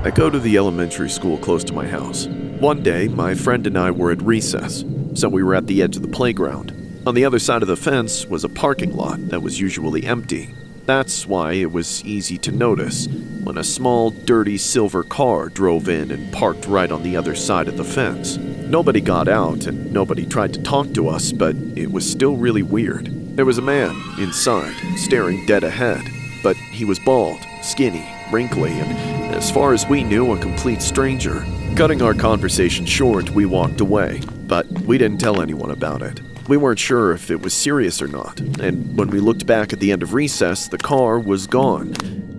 I go to the elementary school close to my house. One day, my friend and I were at recess, so we were at the edge of the playground. On the other side of the fence was a parking lot that was usually empty. That's why it was easy to notice when a small, dirty silver car drove in and parked right on the other side of the fence. Nobody got out and nobody tried to talk to us, but it was still really weird. There was a man inside, staring dead ahead, but he was bald, skinny, wrinkly, and as far as we knew, a complete stranger. Cutting our conversation short, we walked away, but we didn't tell anyone about it. We weren't sure if it was serious or not, and when we looked back at the end of recess, the car was gone.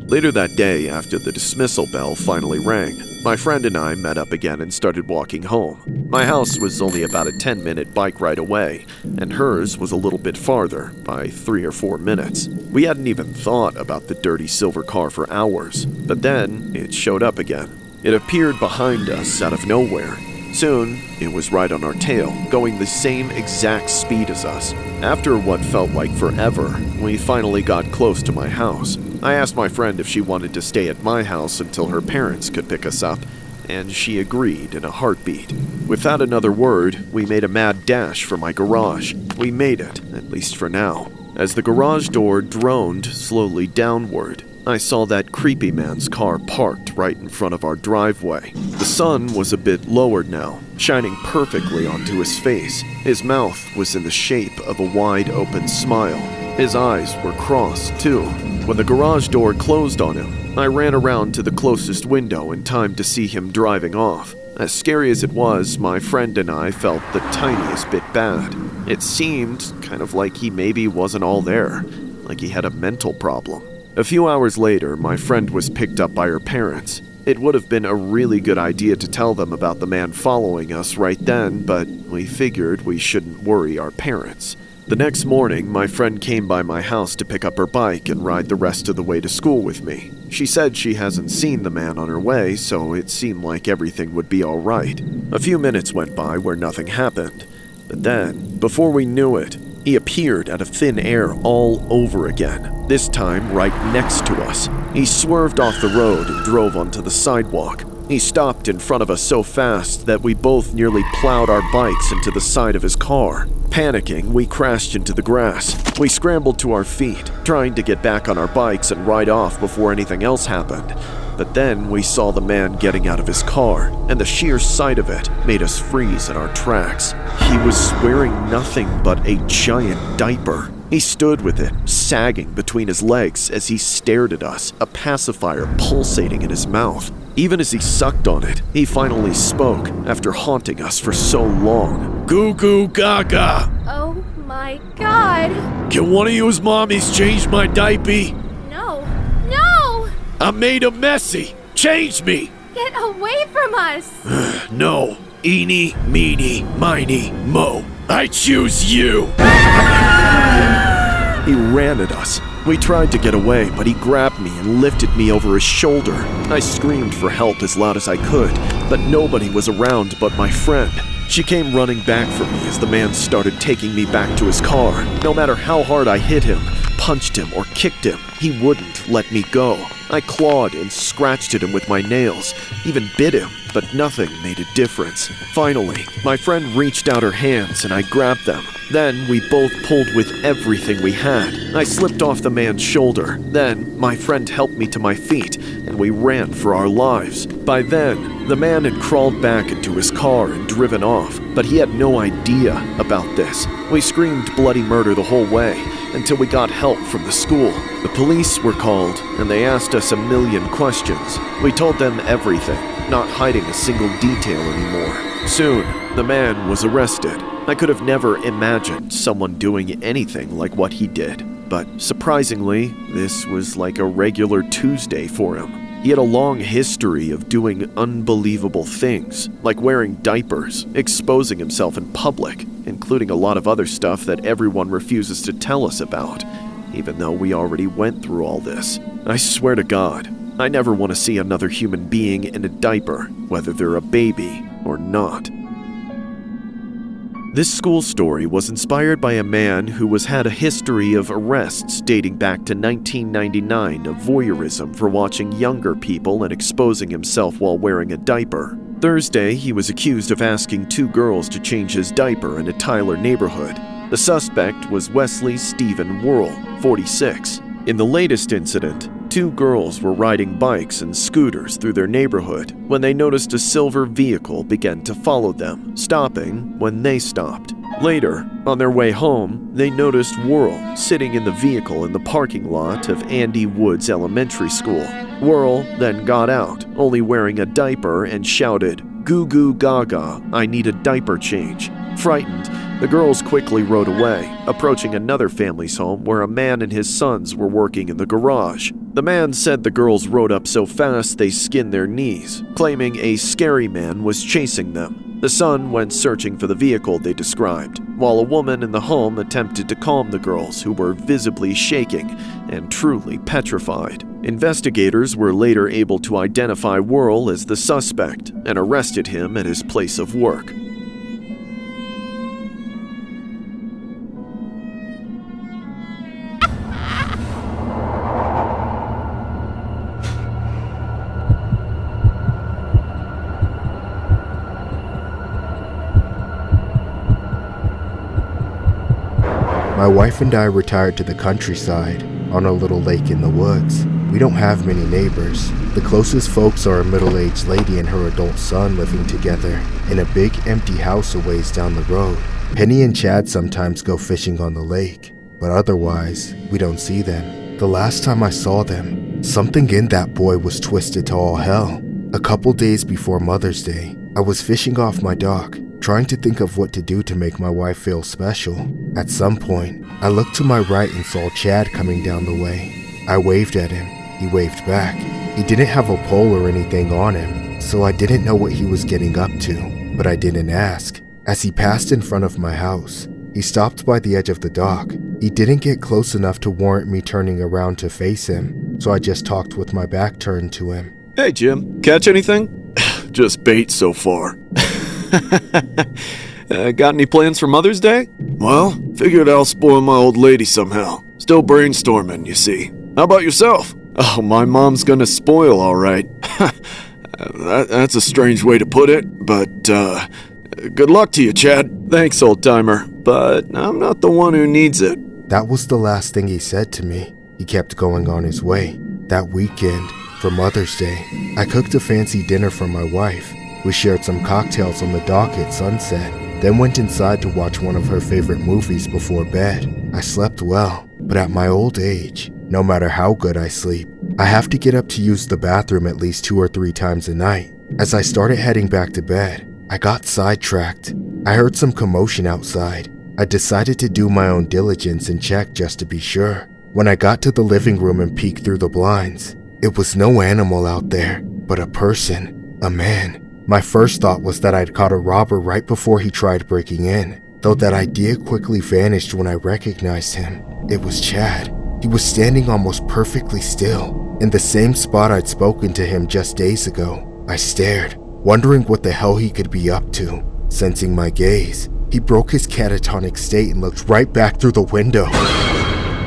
Later that day, after the dismissal bell finally rang, my friend and I met up again and started walking home. My house was only about a 10-minute bike ride away, and hers was a little bit farther, by 3 or 4 minutes. We hadn't even thought about the dirty silver car for hours, but then it showed up again. It appeared behind us out of nowhere. Soon, it was right on our tail, going the same exact speed as us. After what felt like forever, we finally got close to my house. I asked my friend if she wanted to stay at my house until her parents could pick us up, and she agreed in a heartbeat. Without another word, we made a mad dash for my garage. We made it, at least for now. As the garage door droned slowly downward, I saw that creepy man's car parked right in front of our driveway. The sun was a bit lowered now, shining perfectly onto his face. His mouth was in the shape of a wide open smile. His eyes were crossed, too. When the garage door closed on him, I ran around to the closest window in time to see him driving off. As scary as it was, my friend and I felt the tiniest bit bad. It seemed kind of like he maybe wasn't all there, like he had a mental problem. A few hours later, my friend was picked up by her parents. It would have been a really good idea to tell them about the man following us right then, but we figured we shouldn't worry our parents. The next morning, my friend came by my house to pick up her bike and ride the rest of the way to school with me. She said she hasn't seen the man on her way, so it seemed like everything would be all right. A few minutes went by where nothing happened, but then, before we knew it, he appeared out of thin air all over again, this time right next to us. He swerved off the road and drove onto the sidewalk. He stopped in front of us so fast that we both nearly plowed our bikes into the side of his car. Panicking, we crashed into the grass. We scrambled to our feet, trying to get back on our bikes and ride off before anything else happened. But then we saw the man getting out of his car, and the sheer sight of it made us freeze in our tracks. He was wearing nothing but a giant diaper. He stood with it, sagging between his legs as he stared at us, a pacifier pulsating in his mouth. Even as he sucked on it, he finally spoke after haunting us for so long. Goo goo gaga! Oh my god! Can one of you's mommies change my diaper? No! No! I made a messy! Change me! Get away from us! No. Eeny, meeny, miny, mo. I choose you! He ran at us. We tried to get away, but he grabbed me and lifted me over his shoulder. I screamed for help as loud as I could, but nobody was around but my friend. She came running back for me as the man started taking me back to his car. No matter how hard I hit him, punched him, or kicked him, he wouldn't let me go. I clawed and scratched at him with my nails, even bit him, but nothing made a difference. Finally, my friend reached out her hands and I grabbed them. Then we both pulled with everything we had. I slipped off the man's shoulder. Then my friend helped me to my feet and we ran for our lives. By then, the man had crawled back into his car and driven off, but he had no idea about this. We screamed bloody murder the whole way until we got help from the school. The police were called and they asked us a million questions. We told them everything, not hiding a single detail anymore. Soon, the man was arrested. I could have never imagined someone doing anything like what he did, but surprisingly, this was like a regular Tuesday for him. He had a long history of doing unbelievable things, like wearing diapers, exposing himself in public, including a lot of other stuff that everyone refuses to tell us about, even though we already went through all this. I swear to God, I never want to see another human being in a diaper, whether they're a baby or not. This school story was inspired by a man who has had a history of arrests dating back to 1999 of voyeurism for watching younger people and exposing himself while wearing a diaper. Thursday, he was accused of asking 2 girls to change his diaper in a Tyler neighborhood. The suspect was Wesley Stephen Worrell, 46. In the latest incident, 2 girls were riding bikes and scooters through their neighborhood when they noticed a silver vehicle begin to follow them, stopping when they stopped. Later, on their way home, they noticed Worrell sitting in the vehicle in the parking lot of Andy Woods Elementary School. Worrell then got out, only wearing a diaper, and shouted, "Goo goo gaga, I need a diaper change." Frightened, the girls quickly rode away, approaching another family's home where a man and his sons were working in the garage. The man said the girls rode up so fast they skinned their knees, claiming a scary man was chasing them. The son went searching for the vehicle they described, while a woman in the home attempted to calm the girls, who were visibly shaking and truly petrified. Investigators were later able to identify Worrell as the suspect and arrested him at his place of work. My wife and I retired to the countryside, on a little lake in the woods. We don't have many neighbors. The closest folks are a middle-aged lady and her adult son living together in a big empty house a ways down the road. Penny and Chad sometimes go fishing on the lake, but otherwise, we don't see them. The last time I saw them, something in that boy was twisted to all hell. A couple days before Mother's Day, I was fishing off my dock, trying to think of what to do to make my wife feel special. At some point, I looked to my right and saw Chad coming down the way. I waved at him. He waved back. He didn't have a pole or anything on him, so I didn't know what he was getting up to, but I didn't ask. As he passed in front of my house, he stopped by the edge of the dock. He didn't get close enough to warrant me turning around to face him, so I just talked with my back turned to him. "Hey Jim, catch anything?" "Just bait so far." Got any plans for Mother's Day?" "Well, figured I'll spoil my old lady somehow. Still brainstorming, you see. How about yourself?" "Oh, my mom's gonna spoil, all right." That's a strange way to put it, but good luck to you, Chad." "Thanks, old-timer, but I'm not the one who needs it." That was the last thing he said to me. He kept going on his way. That weekend, for Mother's Day, I cooked a fancy dinner for my wife. We shared some cocktails on the dock at sunset, then went inside to watch one of her favorite movies before bed. I slept well, but at my old age, no matter how good I sleep, I have to get up to use the bathroom at least 2 or 3 times a night. As I started heading back to bed, I got sidetracked. I heard some commotion outside. I decided to do my own diligence and check just to be sure. When I got to the living room and peeked through the blinds, it was no animal out there, but a person, a man. My first thought was that I'd caught a robber right before he tried breaking in, though that idea quickly vanished when I recognized him. It was Chad. He was standing almost perfectly still, in the same spot I'd spoken to him just days ago. I stared, wondering what the hell he could be up to. Sensing my gaze, he broke his catatonic state and looked right back through the window.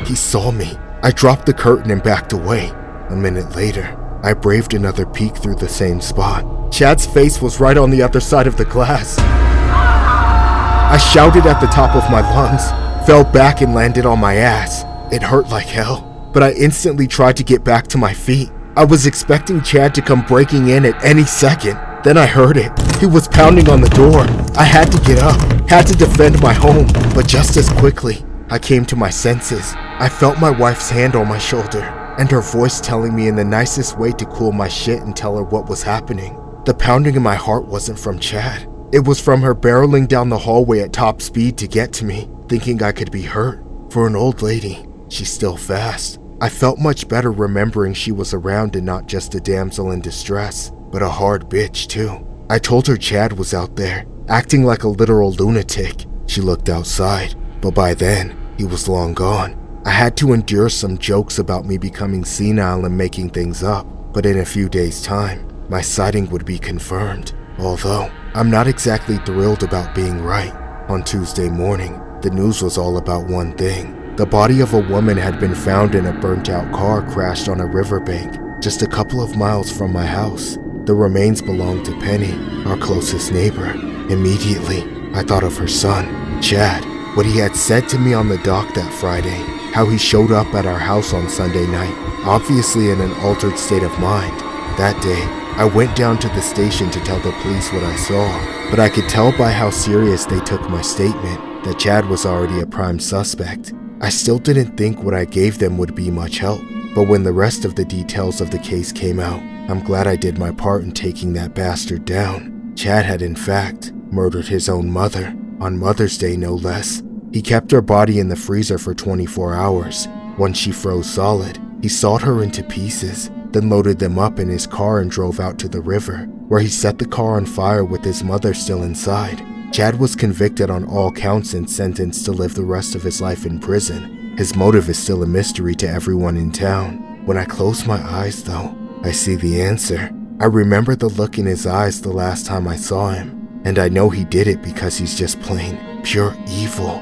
He saw me. I dropped the curtain and backed away. A minute later, I braved another peek through the same spot. Chad's face was right on the other side of the glass. I shouted at the top of my lungs, fell back and landed on my ass. It hurt like hell, but I instantly tried to get back to my feet. I was expecting Chad to come breaking in at any second. Then I heard it. He was pounding on the door. I had to get up, had to defend my home, but just as quickly, I came to my senses. I felt my wife's hand on my shoulder, and her voice telling me in the nicest way to cool my shit and tell her what was happening. The pounding in my heart wasn't from Chad. It was from her barreling down the hallway at top speed to get to me, thinking I could be hurt. For an old lady, she's still fast. I felt much better remembering she was around and not just a damsel in distress, but a hard bitch too. I told her Chad was out there, acting like a literal lunatic. She looked outside, but by then, he was long gone. I had to endure some jokes about me becoming senile and making things up, but in a few days' time, my sighting would be confirmed. Although, I'm not exactly thrilled about being right. On Tuesday morning, the news was all about one thing. The body of a woman had been found in a burnt-out car crashed on a riverbank just a couple of miles from my house. The remains belonged to Penny, our closest neighbor. Immediately, I thought of her son, Chad, what he had said to me on the dock that Friday, how he showed up at our house on Sunday night, obviously in an altered state of mind. That day, I went down to the station to tell the police what I saw, but I could tell by how serious they took my statement that Chad was already a prime suspect. I still didn't think what I gave them would be much help, but when the rest of the details of the case came out, I'm glad I did my part in taking that bastard down. Chad had in fact murdered his own mother, on Mother's Day no less. He kept her body in the freezer for 24 hours. Once she froze solid, he sawed her into pieces, then loaded them up in his car and drove out to the river, where he set the car on fire with his mother still inside. Chad was convicted on all counts and sentenced to live the rest of his life in prison. His motive is still a mystery to everyone in town. When I close my eyes though, I see the answer. I remember the look in his eyes the last time I saw him, and I know he did it because he's just plain, pure evil.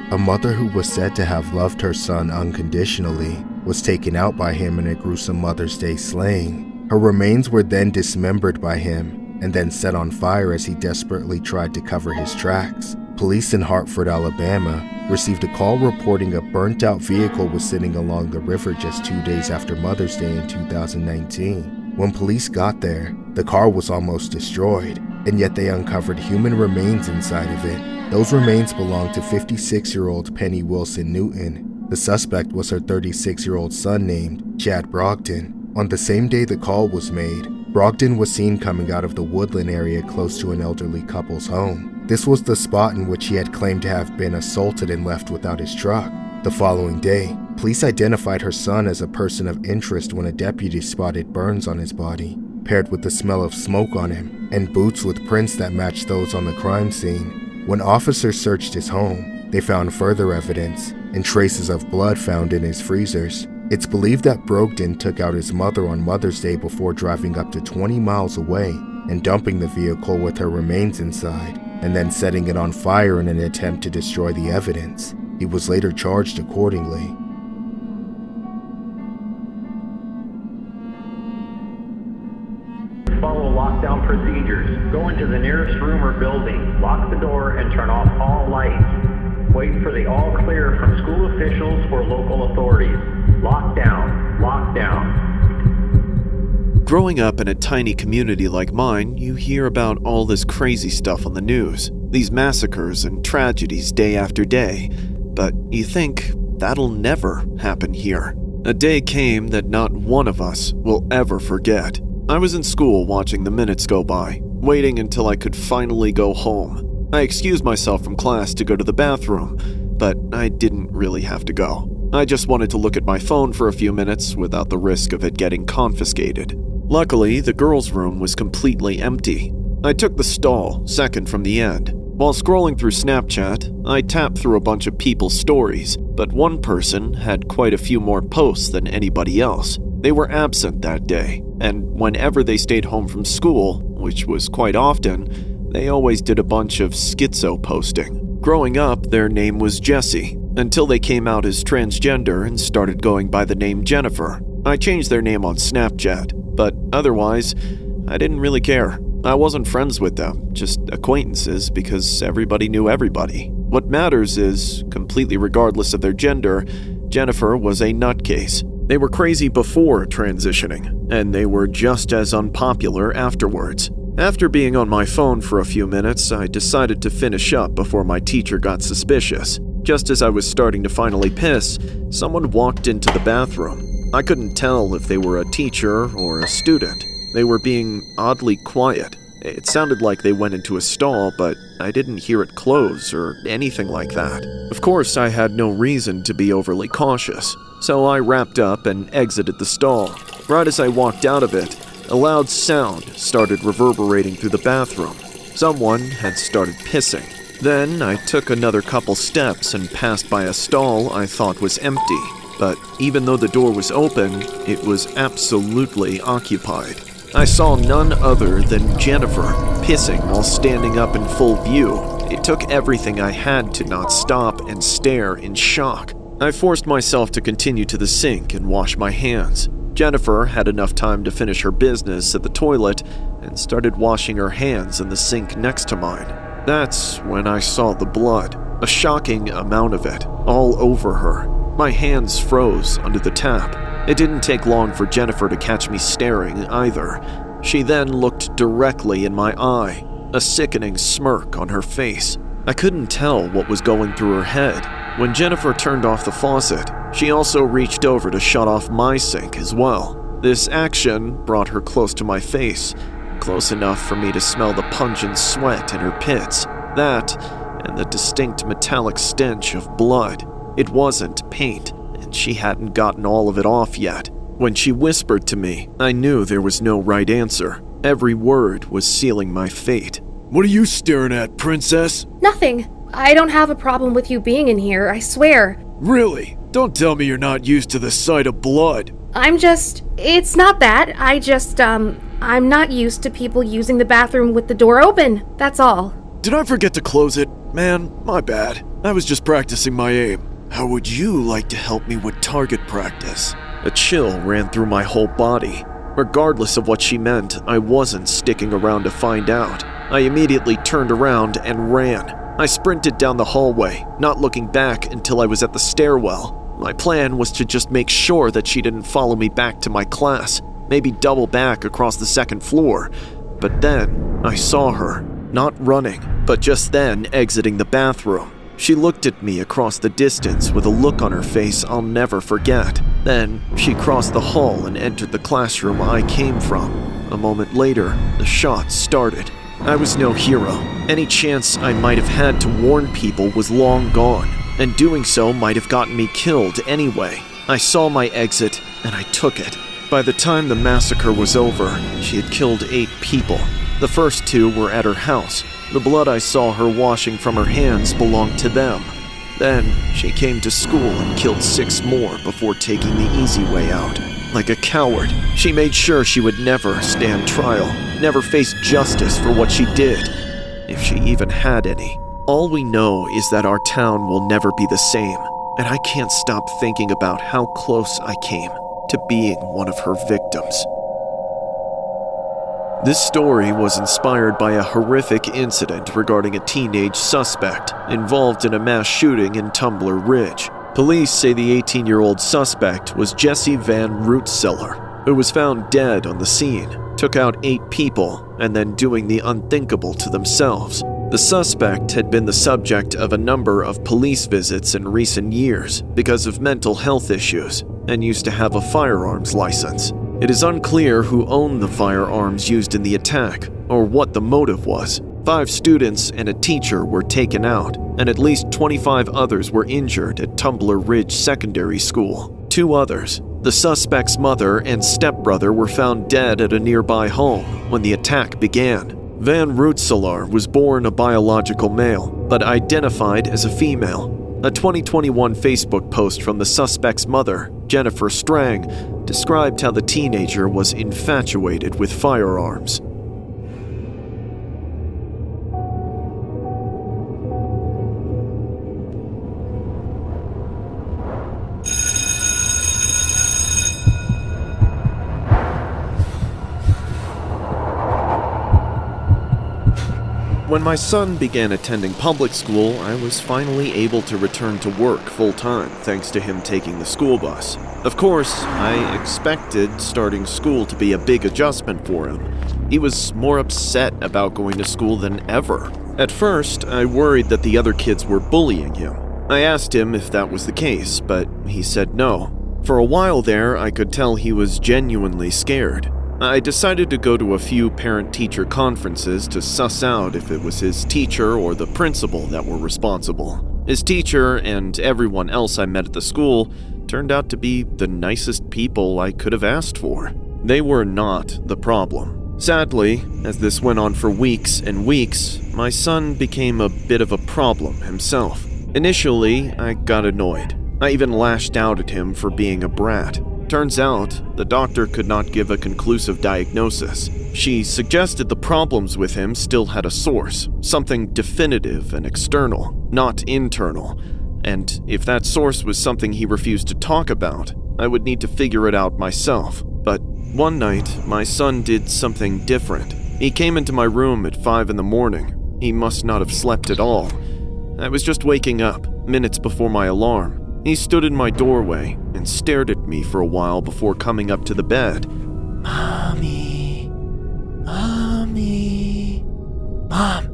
A mother who was said to have loved her son unconditionally was taken out by him in a gruesome Mother's Day slaying. Her remains were then dismembered by him and then set on fire as he desperately tried to cover his tracks. Police in Hartford, Alabama, received a call reporting a burnt-out vehicle was sitting along the river just 2 days after Mother's Day in 2019. When police got there, the car was almost destroyed, and yet they uncovered human remains inside of it. Those remains belonged to 56-year-old Penny Wilson Newton. The suspect was her 36-year-old son named Chad Brogdon. On the same day the call was made, Brogdon was seen coming out of the woodland area close to an elderly couple's home. This was the spot in which he had claimed to have been assaulted and left without his truck. The following day, police identified her son as a person of interest when a deputy spotted burns on his body, paired with the smell of smoke on him, and boots with prints that matched those on the crime scene. When officers searched his home, they found further evidence and traces of blood found in his freezers. It's believed that Brogdon took out his mother on Mother's Day before driving up to 20 miles away and dumping the vehicle with her remains inside, and then setting it on fire in an attempt to destroy the evidence. He was later charged accordingly. Follow lockdown procedures. Go into the nearest room or building, lock the door, and turn off all lights. Wait for the all clear from school officials or local authorities. Lockdown, lockdown. Growing up in a tiny community like mine, you hear about all this crazy stuff on the news, these massacres and tragedies day after day, but you think that'll never happen here. A day came that not one of us will ever forget. I was in school watching the minutes go by, waiting until I could finally go home. I excused myself from class to go to the bathroom, but I didn't really have to go. I just wanted to look at my phone for a few minutes without the risk of it getting confiscated. Luckily, the girls' room was completely empty. I took the stall, second from the end. While scrolling through Snapchat, I tapped through a bunch of people's stories, but one person had quite a few more posts than anybody else. They were absent that day, and whenever they stayed home from school, which was quite often, they always did a bunch of schizo posting. Growing up, their name was Jessie, until they came out as transgender and started going by the name Jennifer. I changed their name on Snapchat, but otherwise, I didn't really care. I wasn't friends with them, just acquaintances because everybody knew everybody. What matters is, completely regardless of their gender, Jennifer was a nutcase. They were crazy before transitioning, and they were just as unpopular afterwards. After being on my phone for a few minutes, I decided to finish up before my teacher got suspicious. Just as I was starting to finally piss, someone walked into the bathroom. I couldn't tell if they were a teacher or a student. They were being oddly quiet. It sounded like they went into a stall, but I didn't hear it close or anything like that. Of course, I had no reason to be overly cautious, so I wrapped up and exited the stall. Right as I walked out of it, a loud sound started reverberating through the bathroom. Someone had started pissing. Then I took another couple steps and passed by a stall I thought was empty. But even though the door was open, it was absolutely occupied. I saw none other than Jennifer, pissing while standing up in full view. It took everything I had to not stop and stare in shock. I forced myself to continue to the sink and wash my hands. Jennifer had enough time to finish her business at the toilet and started washing her hands in the sink next to mine. That's when I saw the blood, a shocking amount of it, all over her. My hands froze under the tap. It didn't take long for Jennifer to catch me staring either. She then looked directly in my eye, a sickening smirk on her face. I couldn't tell what was going through her head. When Jennifer turned off the faucet, she also reached over to shut off my sink as well. This action brought her close to my face, close enough for me to smell the pungent sweat in her pits. That, and the distinct metallic stench of blood. It wasn't paint, and she hadn't gotten all of it off yet. When she whispered to me, I knew there was no right answer. Every word was sealing my fate. "What are you staring at, princess?" Nothing. I don't have a problem with you being in here, I swear. "Really? Don't tell me you're not used to the sight of blood." It's not that. I'm not used to people using the bathroom with the door open. That's all. Did I forget to close it? Man, my bad. I was just practicing my aim. How would you like to help me with target practice? A chill ran through my whole body. Regardless of what she meant, I wasn't sticking around to find out. I immediately turned around and ran. I sprinted down the hallway, not looking back until I was at the stairwell. My plan was to just make sure that she didn't follow me back to my class, maybe double back across the second floor. But then, I saw her, not running, but just then exiting the bathroom. She looked at me across the distance with a look on her face I'll never forget. Then, she crossed the hall and entered the classroom I came from. A moment later, the shots started. I was no hero. Any chance I might have had to warn people was long gone, and doing so might have gotten me killed anyway. I saw my exit, and I took it. By the time the massacre was over, she had killed 8 people. The first 2 were at her house. The blood I saw her washing from her hands belonged to them. Then, she came to school and killed 6 more before taking the easy way out. Like a coward, she made sure she would never stand trial, never face justice for what she did, if she even had any. All we know is that our town will never be the same, and I can't stop thinking about how close I came to being one of her victims. This story was inspired by a horrific incident regarding a teenage suspect involved in a mass shooting in Tumbler Ridge. Police say the 18-year-old suspect was Jesse Van Rootseller, who was found dead on the scene, took out 8 people, and then doing the unthinkable to themselves. The suspect had been the subject of a number of police visits in recent years because of mental health issues, and used to have a firearms license. It is unclear who owned the firearms used in the attack, or what the motive was. 5 students and a teacher were taken out, and at least 25 others were injured at Tumbler Ridge Secondary School. 2 others, the suspect's mother and stepbrother, were found dead at a nearby home when the attack began. Van Rootseller was born a biological male, but identified as a female. A 2021 Facebook post from the suspect's mother, Jennifer Strang, described how the teenager was infatuated with firearms. When my son began attending public school, I was finally able to return to work full-time thanks to him taking the school bus. Of course, I expected starting school to be a big adjustment for him. He was more upset about going to school than ever. At first, I worried that the other kids were bullying him. I asked him if that was the case, but he said no. For a while there, I could tell he was genuinely scared. I decided to go to a few parent-teacher conferences to suss out if it was his teacher or the principal that were responsible. His teacher and everyone else I met at the school turned out to be the nicest people I could have asked for. They were not the problem. Sadly, as this went on for weeks and weeks, my son became a bit of a problem himself. Initially, I got annoyed. I even lashed out at him for being a brat. Turns out, the doctor could not give a conclusive diagnosis. She suggested the problems with him still had a source, something definitive and external, not internal. And if that source was something he refused to talk about, I would need to figure it out myself. But one night, my son did something different. He came into my room at 5 in the morning. He must not have slept at all. I was just waking up, minutes before my alarm. He stood in my doorway and stared at me for a while before coming up to the bed. Mommy. Mommy. Mom.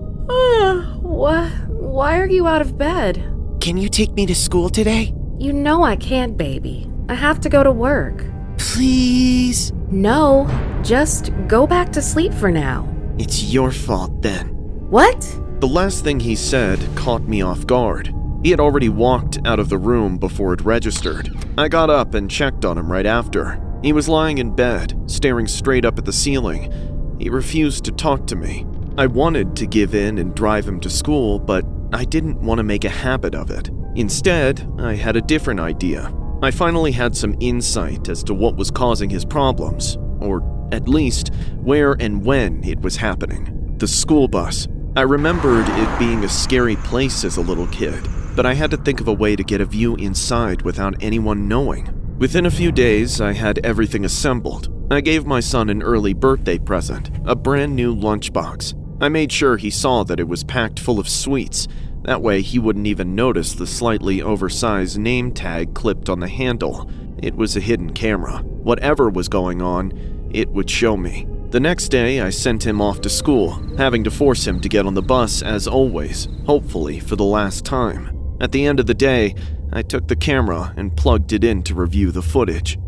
Why are you out of bed? Can you take me to school today? You know I can't, baby. I have to go to work. Please. No, just go back to sleep for now. It's your fault then. What? The last thing he said caught me off guard. He had already walked out of the room before it registered. I got up and checked on him right after. He was lying in bed, staring straight up at the ceiling. He refused to talk to me. I wanted to give in and drive him to school, but I didn't want to make a habit of it. Instead, I had a different idea. I finally had some insight as to what was causing his problems, or at least where and when it was happening. The school bus. I remembered it being a scary place as a little kid, but I had to think of a way to get a view inside without anyone knowing. Within a few days, I had everything assembled. I gave my son an early birthday present, a brand new lunchbox. I made sure he saw that it was packed full of sweets. That way he wouldn't even notice the slightly oversized name tag clipped on the handle. It was a hidden camera. Whatever was going on, it would show me. The next day, I sent him off to school, having to force him to get on the bus as always, hopefully for the last time. At the end of the day, I took the camera and plugged it in to review the footage.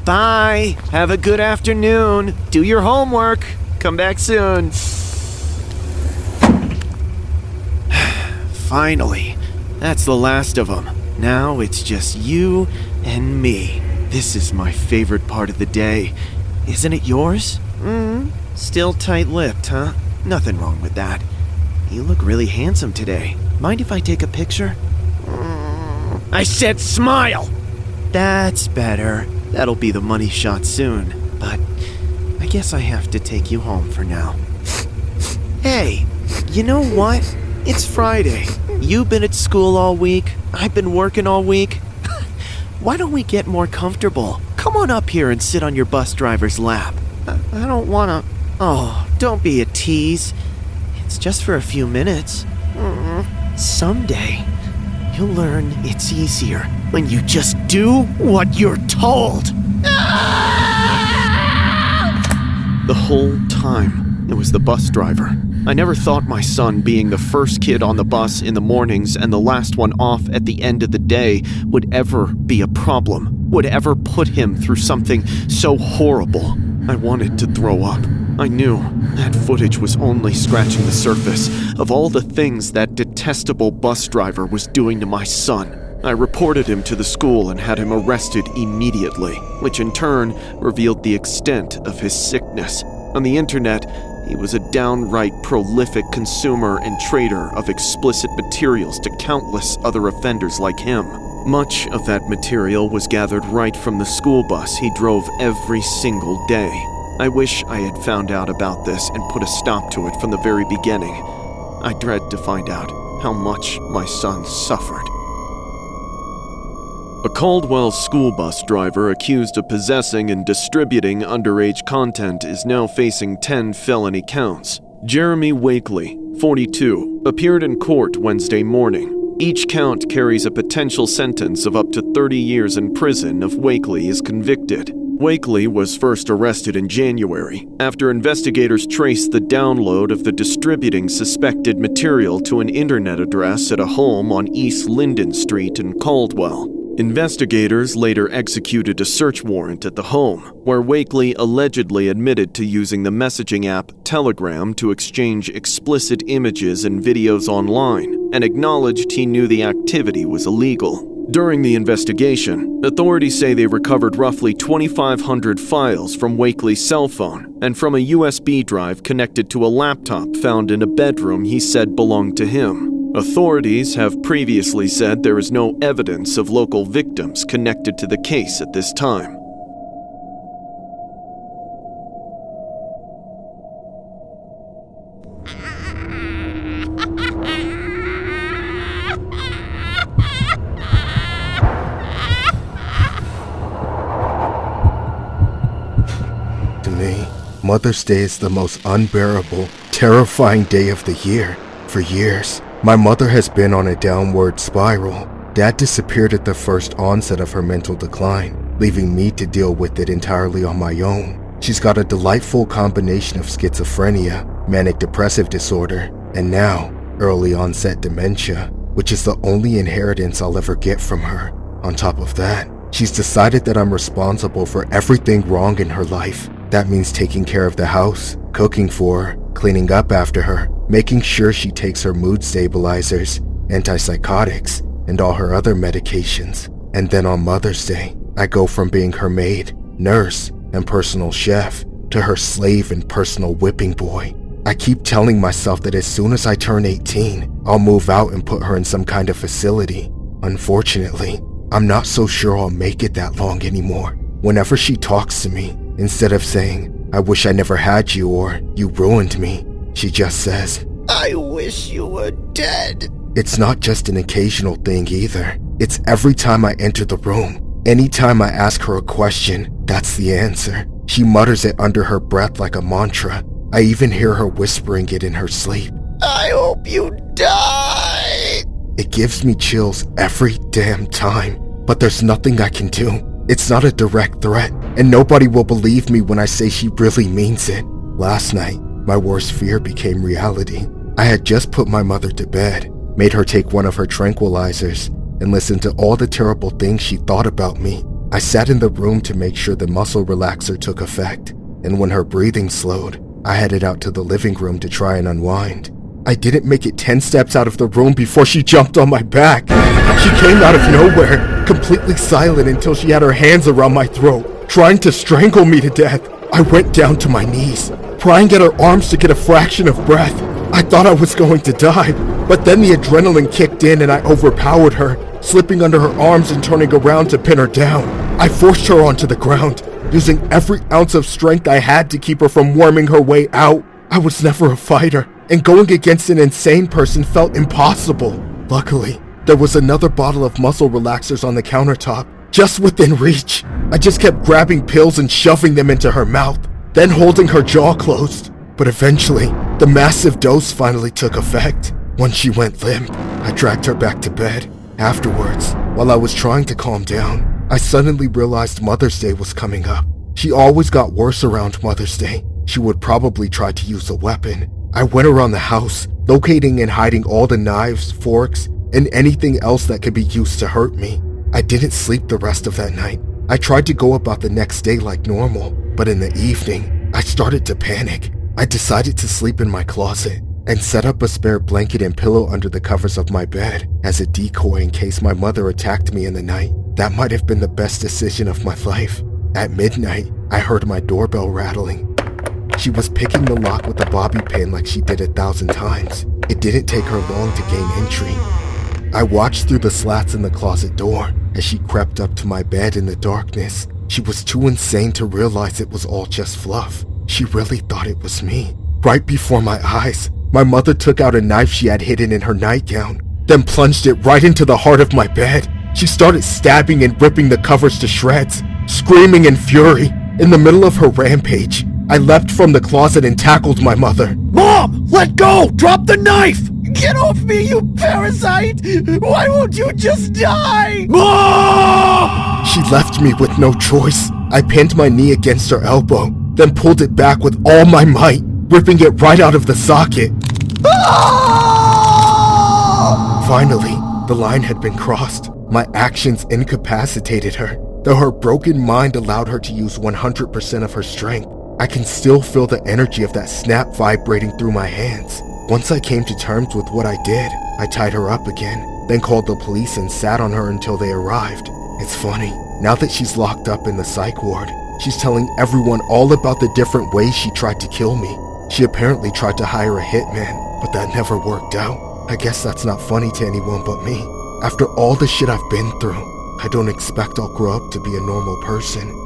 Bye! Have a good afternoon! Do your homework! Come back soon! Finally, that's the last of them. Now it's just you and me. This is my favorite part of the day. Isn't it yours? Still tight-lipped, huh? Nothing wrong with that. You look really handsome today. Mind if I take a picture? I said smile! That's better. That'll be the money shot soon. But I guess I have to take you home for now. Hey, you know what? It's Friday. You've been at school all week. I've been working all week. Why don't we get more comfortable? Come on up here and sit on your bus driver's lap. I don't wanna... Oh, don't be a tease. It's just for a few minutes. Someday, you'll learn it's easier when you just do what you're told. The whole time, it was the bus driver. I never thought my son being the first kid on the bus in the mornings and the last one off at the end of the day would ever be a problem, would ever put him through something so horrible. I wanted to throw up. I knew that footage was only scratching the surface of all the things that detestable bus driver was doing to my son. I reported him to the school and had him arrested immediately, which in turn revealed the extent of his sickness. On the internet, he was a downright prolific consumer and trader of explicit materials to countless other offenders like him. Much of that material was gathered right from the school bus he drove every single day. I wish I had found out about this and put a stop to it from the very beginning. I dread to find out how much my son suffered. A Caldwell school bus driver accused of possessing and distributing underage content is now facing 10 felony counts. Jeremy Wakely, 42, appeared in court Wednesday morning. Each count carries a potential sentence of up to 30 years in prison if Wakely is convicted. Wakely was first arrested in January after investigators traced the download of the distributing suspected material to an internet address at a home on East Linden Street in Caldwell. Investigators later executed a search warrant at the home, where Wakely allegedly admitted to using the messaging app Telegram to exchange explicit images and videos online, and acknowledged he knew the activity was illegal. During the investigation, authorities say they recovered roughly 2,500 files from Wakely's cell phone and from a USB drive connected to a laptop found in a bedroom he said belonged to him. Authorities have previously said there is no evidence of local victims connected to the case at this time. Mother's Day is the most unbearable, terrifying day of the year. For years, my mother has been on a downward spiral. Dad disappeared at the first onset of her mental decline, leaving me to deal with it entirely on my own. She's got a delightful combination of schizophrenia, manic depressive disorder, and now, early onset dementia, which is the only inheritance I'll ever get from her. On top of that, she's decided that I'm responsible for everything wrong in her life. That means taking care of the house, cooking for her, cleaning up after her, making sure she takes her mood stabilizers, antipsychotics, and all her other medications. And then on Mother's Day, I go from being her maid, nurse, and personal chef to her slave and personal whipping boy. I keep telling myself that as soon as I turn 18, I'll move out and put her in some kind of facility. Unfortunately, I'm not so sure I'll make it that long anymore. Whenever she talks to me, instead of saying, "I wish I never had you," or "You ruined me," she just says, I wish you were dead. It's not just an occasional thing either. It's every time I enter the room. Anytime I ask her a question, that's the answer. She mutters it under her breath like a mantra. I even hear her whispering it in her sleep. I hope you die. It gives me chills every damn time, but there's nothing I can do. It's not a direct threat, and nobody will believe me when I say she really means it. Last night, my worst fear became reality. I had just put my mother to bed, made her take one of her tranquilizers, and listened to all the terrible things she thought about me. I sat in the room to make sure the muscle relaxer took effect, and when her breathing slowed, I headed out to the living room to try and unwind. I didn't make it 10 steps out of the room before she jumped on my back. She came out of nowhere, completely silent until she had her hands around my throat, trying to strangle me to death. I went down to my knees, prying at her arms to get a fraction of breath. I thought I was going to die, but then the adrenaline kicked in and I overpowered her, slipping under her arms and turning around to pin her down. I forced her onto the ground, using every ounce of strength I had to keep her from worming her way out. I was never a fighter, and going against an insane person felt impossible. Luckily, there was another bottle of muscle relaxers on the countertop, just within reach. I just kept grabbing pills and shoving them into her mouth, then holding her jaw closed. But eventually, the massive dose finally took effect. Once she went limp, I dragged her back to bed. Afterwards, while I was trying to calm down, I suddenly realized Mother's Day was coming up. She always got worse around Mother's Day. She would probably try to use a weapon. I went around the house, locating and hiding all the knives, forks, and anything else that could be used to hurt me. I didn't sleep the rest of that night. I tried to go about the next day like normal, but in the evening, I started to panic. I decided to sleep in my closet and set up a spare blanket and pillow under the covers of my bed as a decoy in case my mother attacked me in the night. That might have been the best decision of my life. At midnight, I heard my doorbell rattling. She was picking the lock with a bobby pin like she did 1,000 times. It didn't take her long to gain entry. I watched through the slats in the closet door as she crept up to my bed in the darkness. She was too insane to realize it was all just fluff. She really thought it was me. Right before my eyes, my mother took out a knife she had hidden in her nightgown, then plunged it right into the heart of my bed. She started stabbing and ripping the covers to shreds, screaming in fury. In the middle of her rampage, I leapt from the closet and tackled my mother. Mom, let go! Drop the knife! Get off me, you parasite! Why won't you just die? Mom! She left me with no choice. I pinned my knee against her elbow, then pulled it back with all my might, ripping it right out of the socket. Finally, the line had been crossed. My actions incapacitated her, though her broken mind allowed her to use 100% of her strength. I can still feel the energy of that snap vibrating through my hands. Once I came to terms with what I did, I tied her up again, then called the police and sat on her until they arrived. It's funny, now that she's locked up in the psych ward, she's telling everyone all about the different ways she tried to kill me. She apparently tried to hire a hitman, but that never worked out. I guess that's not funny to anyone but me. After all the shit I've been through, I don't expect I'll grow up to be a normal person.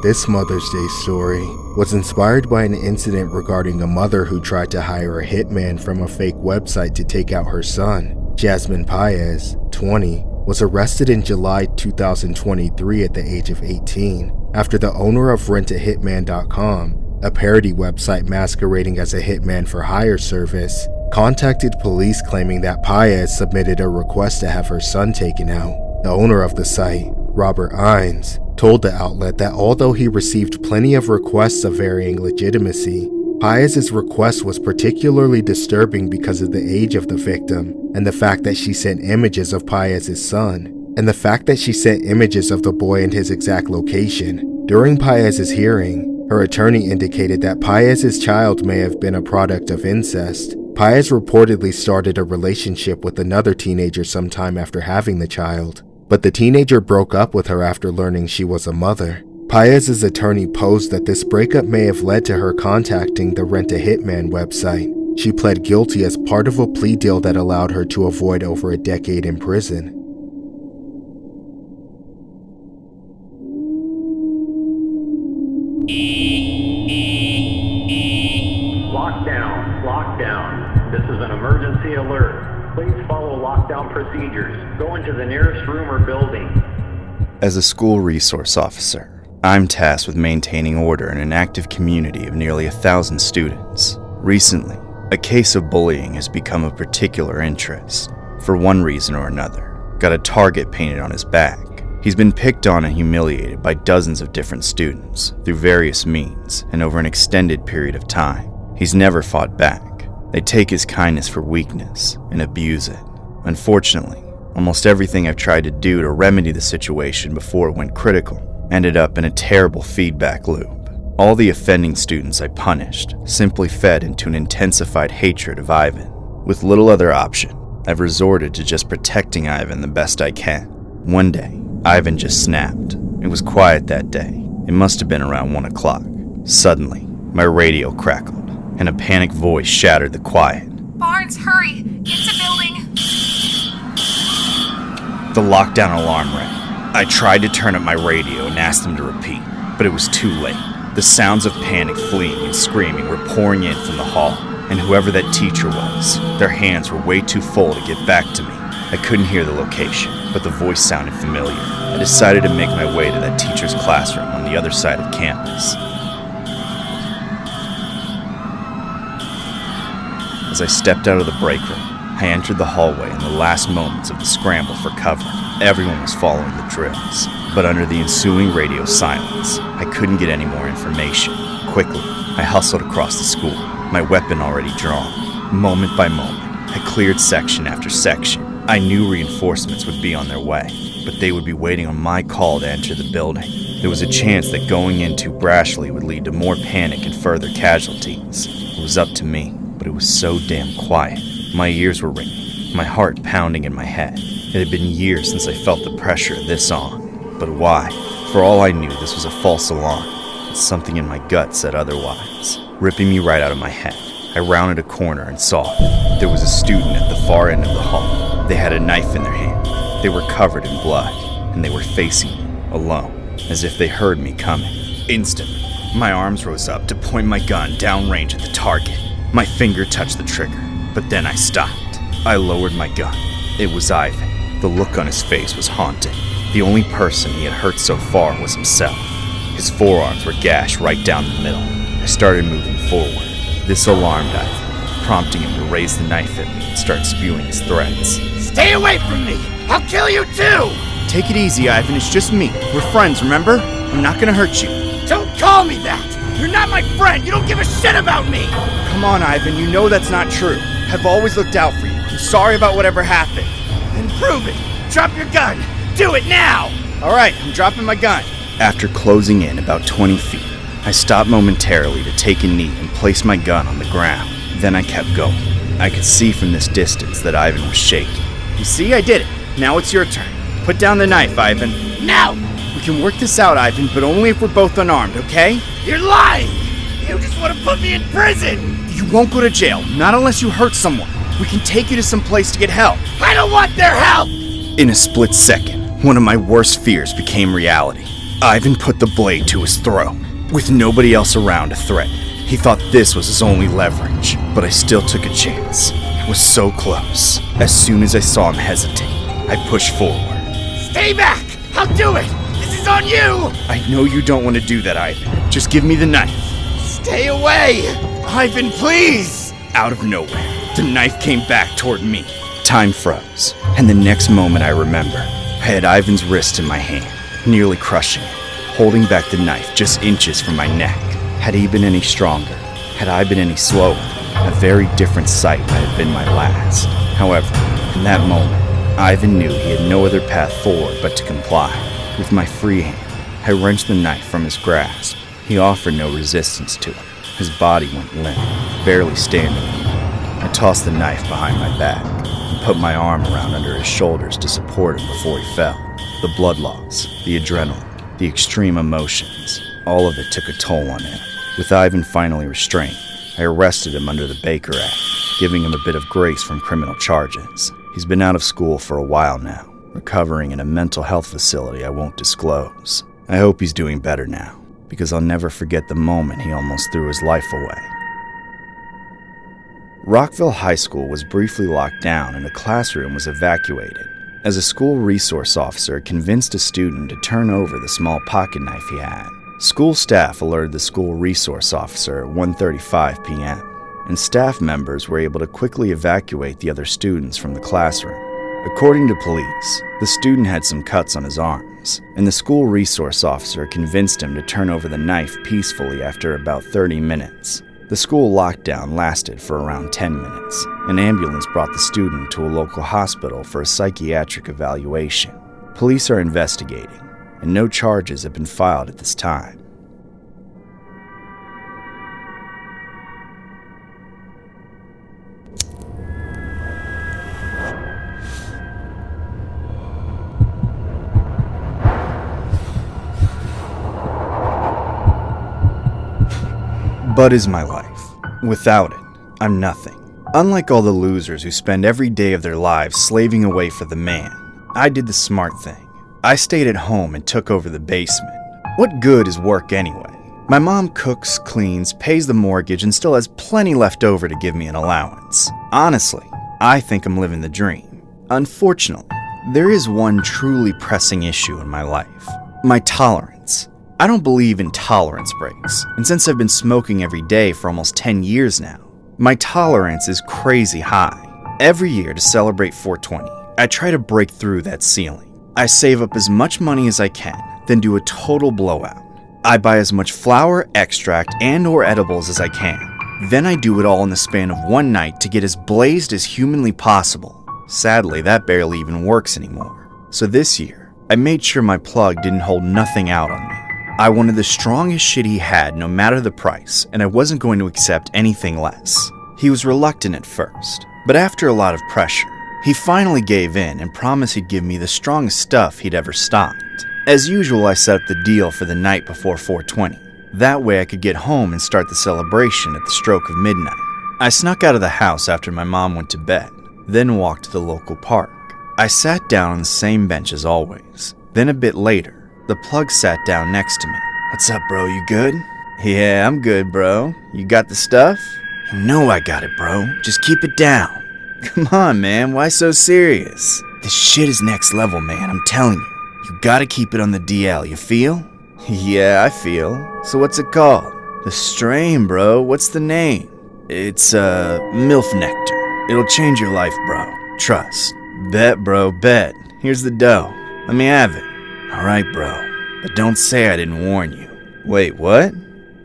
This Mother's Day story was inspired by an incident regarding a mother who tried to hire a hitman from a fake website to take out her son. Jasmine Paez, 20, was arrested in July 2023 at the age of 18. after the owner of rentahitman.com, a parody website masquerading as a hitman for hire service, contacted police claiming that Paez submitted a request to have her son taken out. The owner of the site, Robert Ines, told the outlet that although he received plenty of requests of varying legitimacy, Paez's request was particularly disturbing because of the age of the victim and the fact that she sent images of Paez's son, and the fact that she sent images of the boy and his exact location. During Paez's hearing, her attorney indicated that Paez's child may have been a product of incest. Paez reportedly started a relationship with another teenager sometime after having the child, but the teenager broke up with her after learning she was a mother. Paez's attorney posed that this breakup may have led to her contacting the Rent a Hitman website. She pled guilty as part of a plea deal that allowed her to avoid over a decade in prison. Lockdown. This is an emergency alert. Please follow lockdown procedures. Go into the nearest room or building. As a school resource officer, I'm tasked with maintaining order in an active community of nearly 1,000 students. Recently, a case of bullying has become of particular interest. For one reason or another, got a target painted on his back. He's been picked on and humiliated by dozens of different students through various means and over an extended period of time. He's never fought back. They take his kindness for weakness and abuse it. Unfortunately, almost everything I've tried to do to remedy the situation before it went critical ended up in a terrible feedback loop. All the offending students I punished simply fed into an intensified hatred of Ivan. With little other option, I've resorted to just protecting Ivan the best I can. One day, Ivan just snapped. It was quiet that day. It must have been around 1 o'clock. Suddenly, my radio crackled, and a panicked voice shattered the quiet. Barnes, hurry! Get to building! The lockdown alarm rang. I tried to turn up my radio and asked them to repeat, but it was too late. The sounds of panic, fleeing, and screaming were pouring in from the hall, and whoever that teacher was, their hands were way too full to get back to me. I couldn't hear the location, but the voice sounded familiar. I decided to make my way to that teacher's classroom on the other side of campus. As I stepped out of the break room, I entered the hallway in the last moments of the scramble for cover. Everyone was following the drills, but under the ensuing radio silence, I couldn't get any more information. Quickly, I hustled across the school, my weapon already drawn. Moment by moment, I cleared section after section. I knew reinforcements would be on their way, but they would be waiting on my call to enter the building. There was a chance that going in too brashly would lead to more panic and further casualties. It was up to me, but it was so damn quiet. My ears were ringing, my heart pounding in my head. It had been years since I felt the pressure this on. But why? For all I knew, this was a false alarm. But something in my gut said otherwise, ripping me right out of my head. I rounded a corner and saw there was a student at the far end of the hall. They had a knife in their hand. They were covered in blood, and they were facing me, alone, as if they heard me coming. Instantly, my arms rose up to point my gun downrange at the target. My finger touched the trigger, but then I stopped. I lowered my gun. It was Ivan. The look on his face was haunting. The only person he had hurt so far was himself. His forearms were gashed right down the middle. I started moving forward. This alarmed Ivan, prompting him to raise the knife at me and start spewing his threats. Stay away from me! I'll kill you too! Take it easy, Ivan. It's just me. We're friends, remember? I'm not gonna hurt you. Don't call me that! You're not my friend! You don't give a shit about me! Come on, Ivan. You know that's not true. I've always looked out for you. I'm sorry about whatever happened. Then prove it! Drop your gun! Do it now! Alright, I'm dropping my gun. After closing in about 20 feet, I stopped momentarily to take a knee and place my gun on the ground. Then I kept going. I could see from this distance that Ivan was shaking. You see, I did it. Now it's your turn. Put down the knife, Ivan. Now! We can work this out, Ivan, but only if we're both unarmed, okay? You're lying! You just want to put me in prison! You won't go to jail, not unless you hurt someone. We can take you to some place to get help. I don't want their help! In a split second, one of my worst fears became reality. Ivan put the blade to his throat. With nobody else around to threaten, he thought this was his only leverage, but I still took a chance. It was so close. As soon as I saw him hesitate, I pushed forward. Stay back! I'll do it! This is He's on you! I know you don't want to do that, Ivan. Just give me the knife. Stay away! Ivan, please! Out of nowhere, the knife came back toward me. Time froze, and the next moment I remember, I had Ivan's wrist in my hand, nearly crushing it, holding back the knife just inches from my neck. Had he been any stronger, had I been any slower, a very different sight might have been my last. However, in that moment, Ivan knew he had no other path forward but to comply. With my free hand, I wrenched the knife from his grasp. He offered no resistance to it. His body went limp, barely standing. I tossed the knife behind my back and put my arm around under his shoulders to support him before he fell. The blood loss, the adrenaline, the extreme emotions, all of it took a toll on him. With Ivan finally restrained, I arrested him under the Baker Act, giving him a bit of grace from criminal charges. He's been out of school for a while now, recovering in a mental health facility I won't disclose. I hope he's doing better now, because I'll never forget the moment he almost threw his life away. Rockville High School was briefly locked down and a classroom was evacuated, as a school resource officer convinced a student to turn over the small pocket knife he had. School staff alerted the school resource officer at 1:35 p.m., and staff members were able to quickly evacuate the other students from the classroom. According to police, the student had some cuts on his arms, and the school resource officer convinced him to turn over the knife peacefully after about 30 minutes. The school lockdown lasted for around 10 minutes. An ambulance brought the student to a local hospital for a psychiatric evaluation. Police are investigating, and no charges have been filed at this time. Bud is my life. Without it, I'm nothing. Unlike all the losers who spend every day of their lives slaving away for the man, I did the smart thing. I stayed at home and took over the basement. What good is work anyway? My mom cooks, cleans, pays the mortgage, and still has plenty left over to give me an allowance. Honestly, I think I'm living the dream. Unfortunately, there is one truly pressing issue in my life: my tolerance. I don't believe in tolerance breaks, and since I've been smoking every day for almost 10 years now, my tolerance is crazy high. Every year to celebrate 420, I try to break through that ceiling. I save up as much money as I can, then do a total blowout. I buy as much flour, extract, and/or edibles as I can. Then I do it all in the span of one night to get as blazed as humanly possible. Sadly, that barely even works anymore. So this year, I made sure my plug didn't hold nothing out on me. I wanted the strongest shit he had no matter the price, and I wasn't going to accept anything less. He was reluctant at first, but after a lot of pressure, he finally gave in and promised he'd give me the strongest stuff he'd ever stocked. As usual, I set up the deal for the night before 420. That way I could get home and start the celebration at the stroke of midnight. I snuck out of the house after my mom went to bed, then walked to the local park. I sat down on the same bench as always. Then a bit later, the plug sat down next to me. "What's up, bro? You good?" "Yeah, I'm good, bro. You got the stuff?" "You know I got it, bro. Just keep it down." "Come on, man. Why so serious?" "This shit is next level, man. I'm telling you. You gotta keep it on the DL, you feel?" "Yeah, I feel. So what's it called?" "The strain, bro. What's the name?" "It's, MILF Nectar. It'll change your life, bro. Trust." "Bet, bro, bet. Here's the dough. Let me have it." "Alright, bro. But don't say I didn't warn you." "Wait, what?"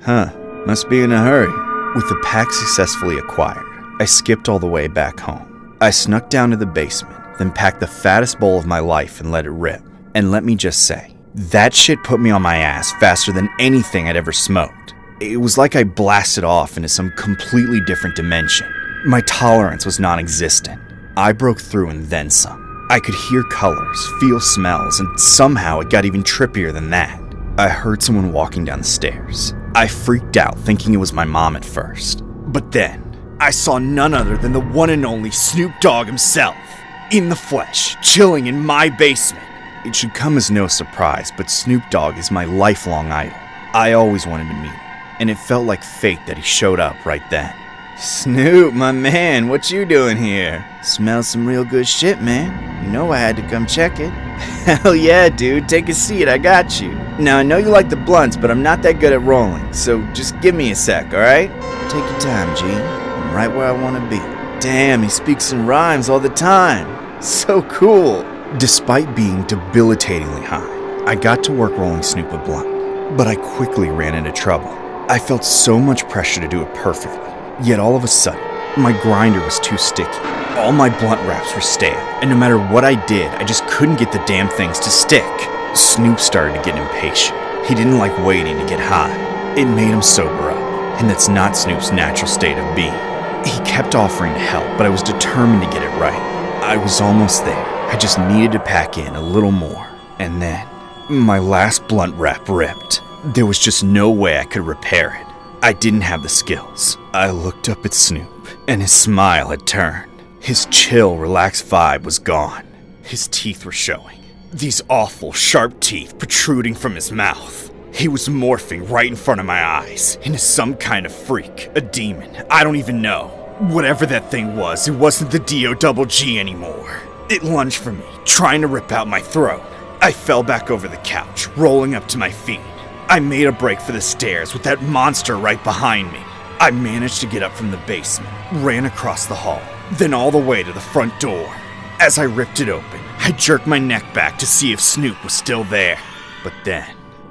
"Huh. Must be in a hurry." With the pack successfully acquired, I skipped all the way back home. I snuck down to the basement, then packed the fattest bowl of my life and let it rip. And let me just say, that shit put me on my ass faster than anything I'd ever smoked. It was like I blasted off into some completely different dimension. My tolerance was non-existent. I broke through and then some. I could hear colors, feel smells, and somehow it got even trippier than that. I heard someone walking down the stairs. I freaked out, thinking it was my mom at first. But then, I saw none other than the one and only Snoop Dogg himself, in the flesh, chilling in my basement. It should come as no surprise, but Snoop Dogg is my lifelong idol. I always wanted to meet him, and it felt like fate that he showed up right then. "Snoop, my man, what you doing here?" "Smells some real good shit, man. You know I had to come check it." Hell yeah, dude, take a seat, I got you. Now, I know you like the blunts, but I'm not that good at rolling, so just give me a sec, alright? Take your time, G. I'm right where I want to be. Damn, he speaks in rhymes all the time. So cool. Despite being debilitatingly high, I got to work rolling Snoop a blunt, but I quickly ran into trouble. I felt so much pressure to do it perfectly, yet all of a sudden, my grinder was too sticky. All my blunt wraps were stale, and no matter what I did, I just couldn't get the damn things to stick. Snoop started to get impatient. He didn't like waiting to get high. It made him sober up, and that's not Snoop's natural state of being. He kept offering to help, but I was determined to get it right. I was almost there. I just needed to pack in a little more. And then, my last blunt wrap ripped. There was just no way I could repair it. I didn't have the skills. I looked up at Snoop, and his smile had turned. His chill, relaxed vibe was gone. His teeth were showing. These awful, sharp teeth protruding from his mouth. He was morphing right in front of my eyes into some kind of freak, a demon, I don't even know. Whatever that thing was, it wasn't the D.O.G. anymore. It lunged for me, trying to rip out my throat. I fell back over the couch, rolling up to my feet. I made a break for the stairs with that monster right behind me. I managed to get up from the basement, ran across the hall, then all the way to the front door. As I ripped it open, I jerked my neck back to see if Snoop was still there. But then,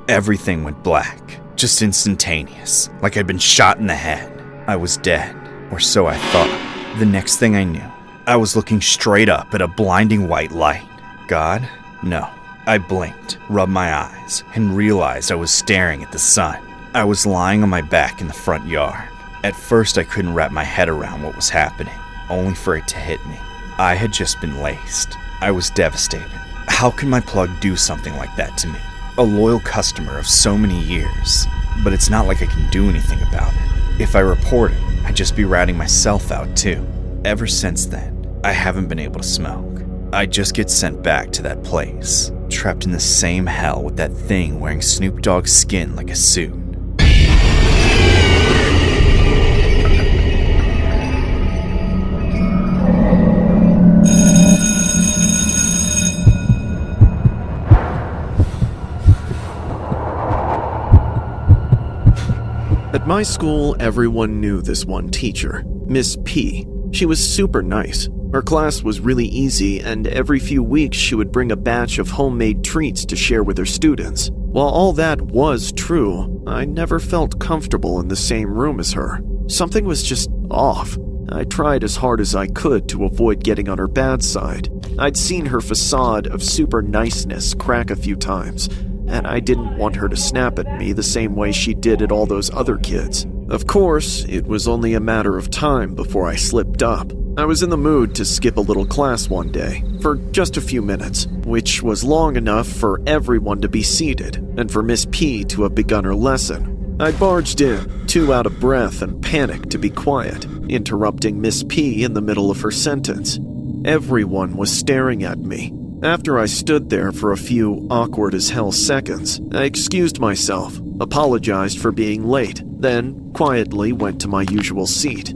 everything went black, just instantaneous, like I'd been shot in the head. I was dead, or so I thought. The next thing I knew, I was looking straight up at a blinding white light. God? No. I blinked, rubbed my eyes, and realized I was staring at the sun. I was lying on my back in the front yard. At first, I couldn't wrap my head around what was happening, only for it to hit me. I had just been laced. I was devastated. How could my plug do something like that to me? A loyal customer of so many years. But it's not like I can do anything about it. If I report it, I'd just be ratting myself out too. Ever since then, I haven't been able to smoke. I just get sent back to that place, trapped in the same hell with that thing wearing Snoop Dogg's skin like a suit. At my school, everyone knew this one teacher, Miss P. She was super nice. Her class was really easy, and every few weeks she would bring a batch of homemade treats to share with her students. While all that was true, I never felt comfortable in the same room as her. Something was just off. I tried as hard as I could to avoid getting on her bad side. I'd seen her facade of super niceness crack a few times, and I didn't want her to snap at me the same way she did at all those other kids. Of course, it was only a matter of time before I slipped up. I was in the mood to skip a little class one day, for just a few minutes, which was long enough for everyone to be seated, and for Miss P to have begun her lesson. I barged in, too out of breath and panicked to be quiet, interrupting Miss P in the middle of her sentence. Everyone was staring at me. After I stood there for a few awkward as hell seconds, I excused myself, apologized for being late, then quietly went to my usual seat.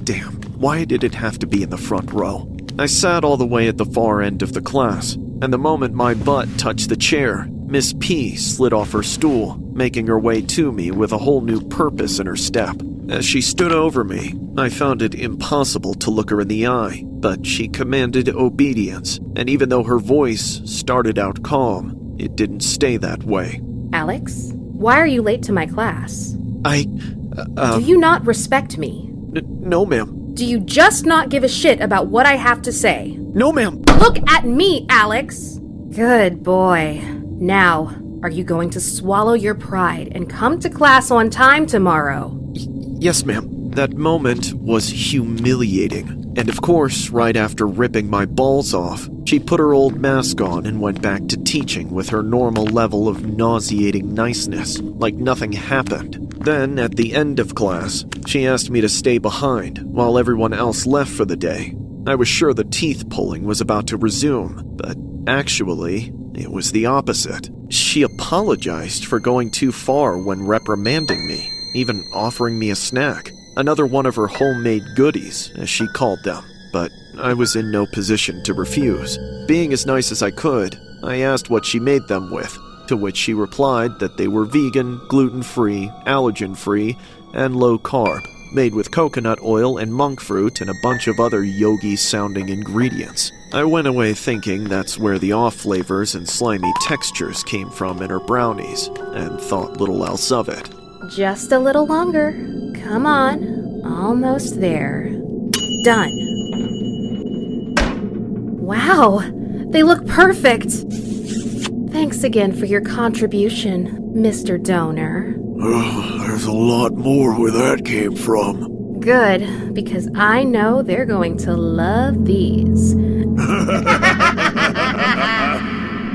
Damn, why did it have to be in the front row? I sat all the way at the far end of the class, and the moment my butt touched the chair, Miss P slid off her stool, making her way to me with a whole new purpose in her step. As she stood over me, I found it impossible to look her in the eye, but she commanded obedience, and even though her voice started out calm, it didn't stay that way. Alex, why are you late to my class? Do you not respect me? No, ma'am. Do you just not give a shit about what I have to say? No, ma'am. Look at me, Alex! Good boy. Now, are you going to swallow your pride and come to class on time tomorrow? Yes, ma'am. That moment was humiliating. And of course, right after ripping my balls off, she put her old mask on and went back to teaching with her normal level of nauseating niceness, like nothing happened. Then, at the end of class, she asked me to stay behind while everyone else left for the day. I was sure the teeth pulling was about to resume, but actually, it was the opposite. She apologized for going too far when reprimanding me, even offering me a snack, another one of her homemade goodies, as she called them. But I was in no position to refuse. Being as nice as I could, I asked what she made them with, to which she replied that they were vegan, gluten-free, allergen-free, and low-carb, made with coconut oil and monk fruit and a bunch of other yogi-sounding ingredients. I went away thinking that's where the off flavors and slimy textures came from in her brownies, and thought little else of it. Just a little longer. Come on. Almost there. Done. Wow, they look perfect. Thanks again for your contribution, Mr. Donor. There's a lot more where that came from. Good, because I know they're going to love these.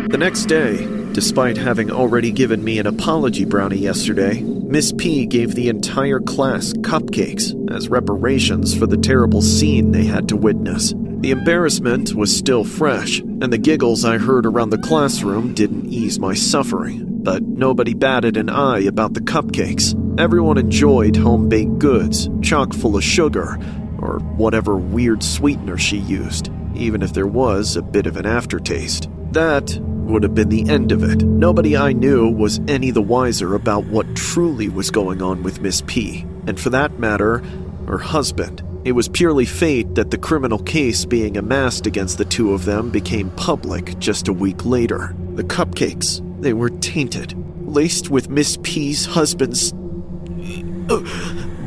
The next day, despite having already given me an apology brownie yesterday, Miss P gave the entire class cupcakes as reparations for the terrible scene they had to witness. The embarrassment was still fresh, and the giggles I heard around the classroom didn't ease my suffering. But nobody batted an eye about the cupcakes. Everyone enjoyed home-baked goods, chock full of sugar, or whatever weird sweetener she used, even if there was a bit of an aftertaste. That would have been the end of it. Nobody I knew was any the wiser about what truly was going on with Miss P, and for that matter, her husband. It was purely fate that the criminal case being amassed against the two of them became public just a week later. The cupcakes, they were tainted, laced with Miss P's husband's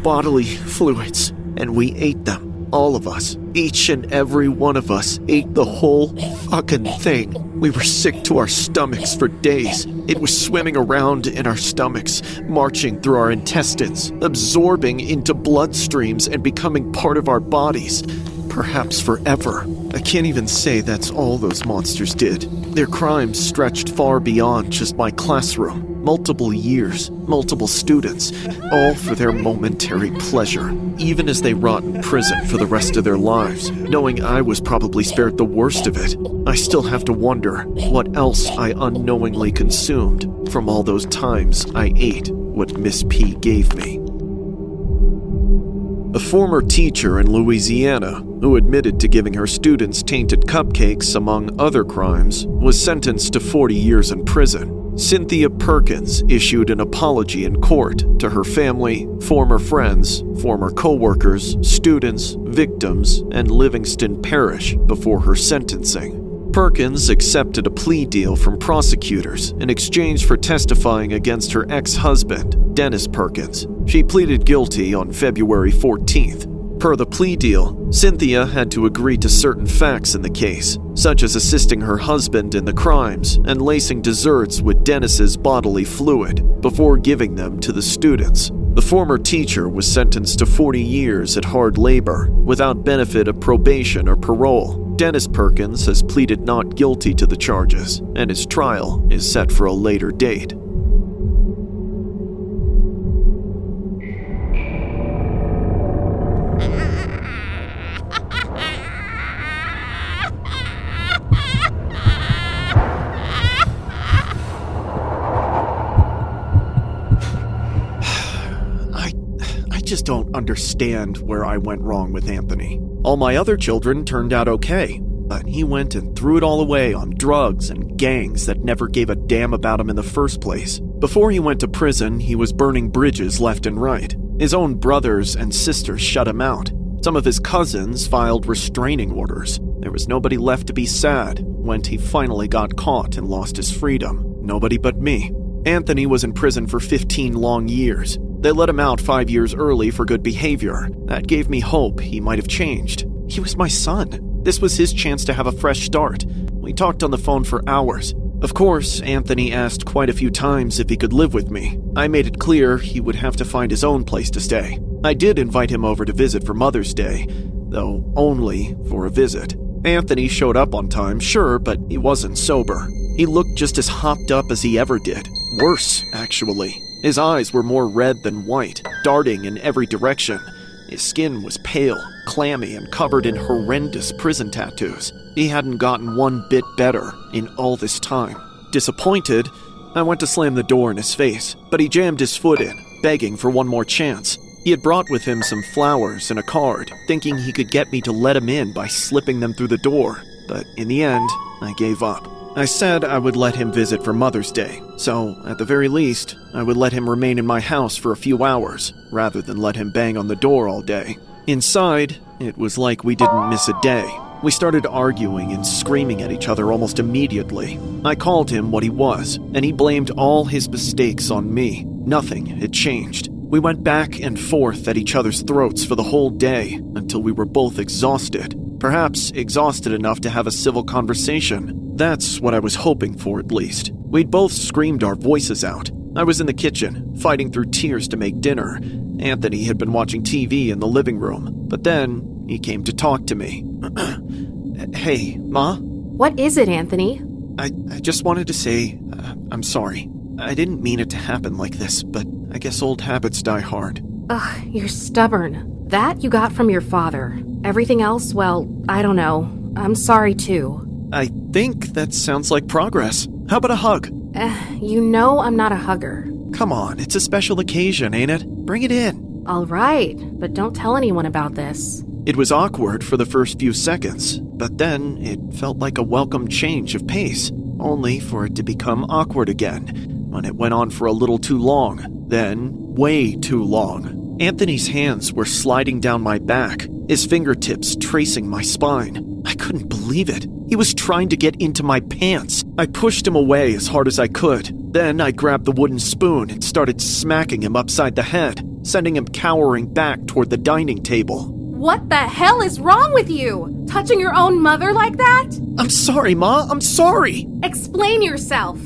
bodily fluids, and we ate them. All of us, each and every one of us, ate the whole fucking thing. We were sick to our stomachs for days. It was swimming around in our stomachs, marching through our intestines, absorbing into bloodstreams and becoming part of our bodies, perhaps forever. I can't even say that's all those monsters did. Their crimes stretched far beyond just my classroom. Multiple years, multiple students, all for their momentary pleasure, even as they rot in prison for the rest of their lives. Knowing I was probably spared the worst of it, I still have to wonder what else I unknowingly consumed from all those times I ate what Miss P gave me. A former teacher in Louisiana, who admitted to giving her students tainted cupcakes among other crimes, was sentenced to 40 years in prison. Cynthia Perkins issued an apology in court to her family, former friends, former co-workers, students, victims, and Livingston Parish before her sentencing. Perkins accepted a plea deal from prosecutors in exchange for testifying against her ex-husband, Dennis Perkins. She pleaded guilty on February 14th. Per the plea deal, Cynthia had to agree to certain facts in the case, such as assisting her husband in the crimes and lacing desserts with Dennis's bodily fluid before giving them to the students. The former teacher was sentenced to 40 years at hard labor without benefit of probation or parole. Dennis Perkins has pleaded not guilty to the charges, and his trial is set for a later date. I just don't understand where I went wrong with Anthony. All my other children turned out okay, but he went and threw it all away on drugs and gangs that never gave a damn about him in the first place. Before he went to prison, he was burning bridges left and right. His own brothers and sisters shut him out. Some of his cousins filed restraining orders. There was nobody left to be sad when he finally got caught and lost his freedom. Nobody but me. Anthony was in prison for 15 long years. They let him out 5 years early for good behavior. That gave me hope he might have changed. He was my son. This was his chance to have a fresh start. We talked on the phone for hours. Of course, Anthony asked quite a few times if he could live with me. I made it clear he would have to find his own place to stay. I did invite him over to visit for Mother's Day, though only for a visit. Anthony showed up on time, sure, but he wasn't sober. He looked just as hopped up as he ever did. Worse, actually. His eyes were more red than white, darting in every direction. His skin was pale, clammy, and covered in horrendous prison tattoos. He hadn't gotten one bit better in all this time. Disappointed, I went to slam the door in his face, but he jammed his foot in, begging for one more chance. He had brought with him some flowers and a card, thinking he could get me to let him in by slipping them through the door. But in the end, I gave up. I said I would let him visit for Mother's Day, so at the very least, I would let him remain in my house for a few hours, rather than let him bang on the door all day. Inside, it was like we didn't miss a day. We started arguing and screaming at each other almost immediately. I called him what he was, and he blamed all his mistakes on me. Nothing had changed. We went back and forth at each other's throats for the whole day until we were both exhausted. Perhaps exhausted enough to have a civil conversation. That's what I was hoping for, at least. We'd both screamed our voices out. I was in the kitchen, fighting through tears to make dinner. Anthony had been watching TV in the living room, but then he came to talk to me. Hey, Ma? What is it, Anthony? I just wanted to say, I'm sorry. I didn't mean it to happen like this, but I guess old habits die hard. Ugh, you're stubborn. That you got from your father. Everything else, well, I don't know. I'm sorry too. I think that sounds like progress. How about a hug? You know I'm not a hugger. Come on, it's a special occasion, ain't it? Bring it in. All right, but don't tell anyone about this. It was awkward for the first few seconds, but then it felt like a welcome change of pace, only for it to become awkward again when it went on for a little too long, then way too long. Anthony's hands were sliding down my back, his fingertips tracing my spine. I couldn't believe it. He was trying to get into my pants. I pushed him away as hard as I could. Then I grabbed the wooden spoon and started smacking him upside the head, sending him cowering back toward the dining table. What the hell is wrong with you? Touching your own mother like that? I'm sorry, Ma. I'm sorry. Explain yourself.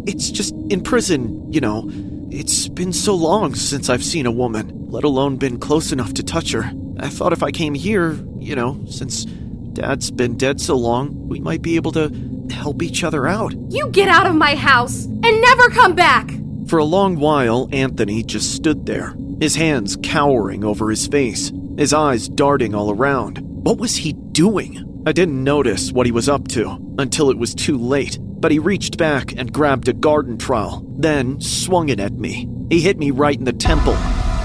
It's just in prison, you know. It's been so long since I've seen a woman, let alone been close enough to touch her. I thought if I came here, you know, since Dad's been dead so long, we might be able to help each other out. You get out of my house and never come back! For a long while, Anthony just stood there, his hands cowering over his face, his eyes darting all around. What was he doing? I didn't notice what he was up to until it was too late, but he reached back and grabbed a garden trowel, then swung it at me. He hit me right in the temple.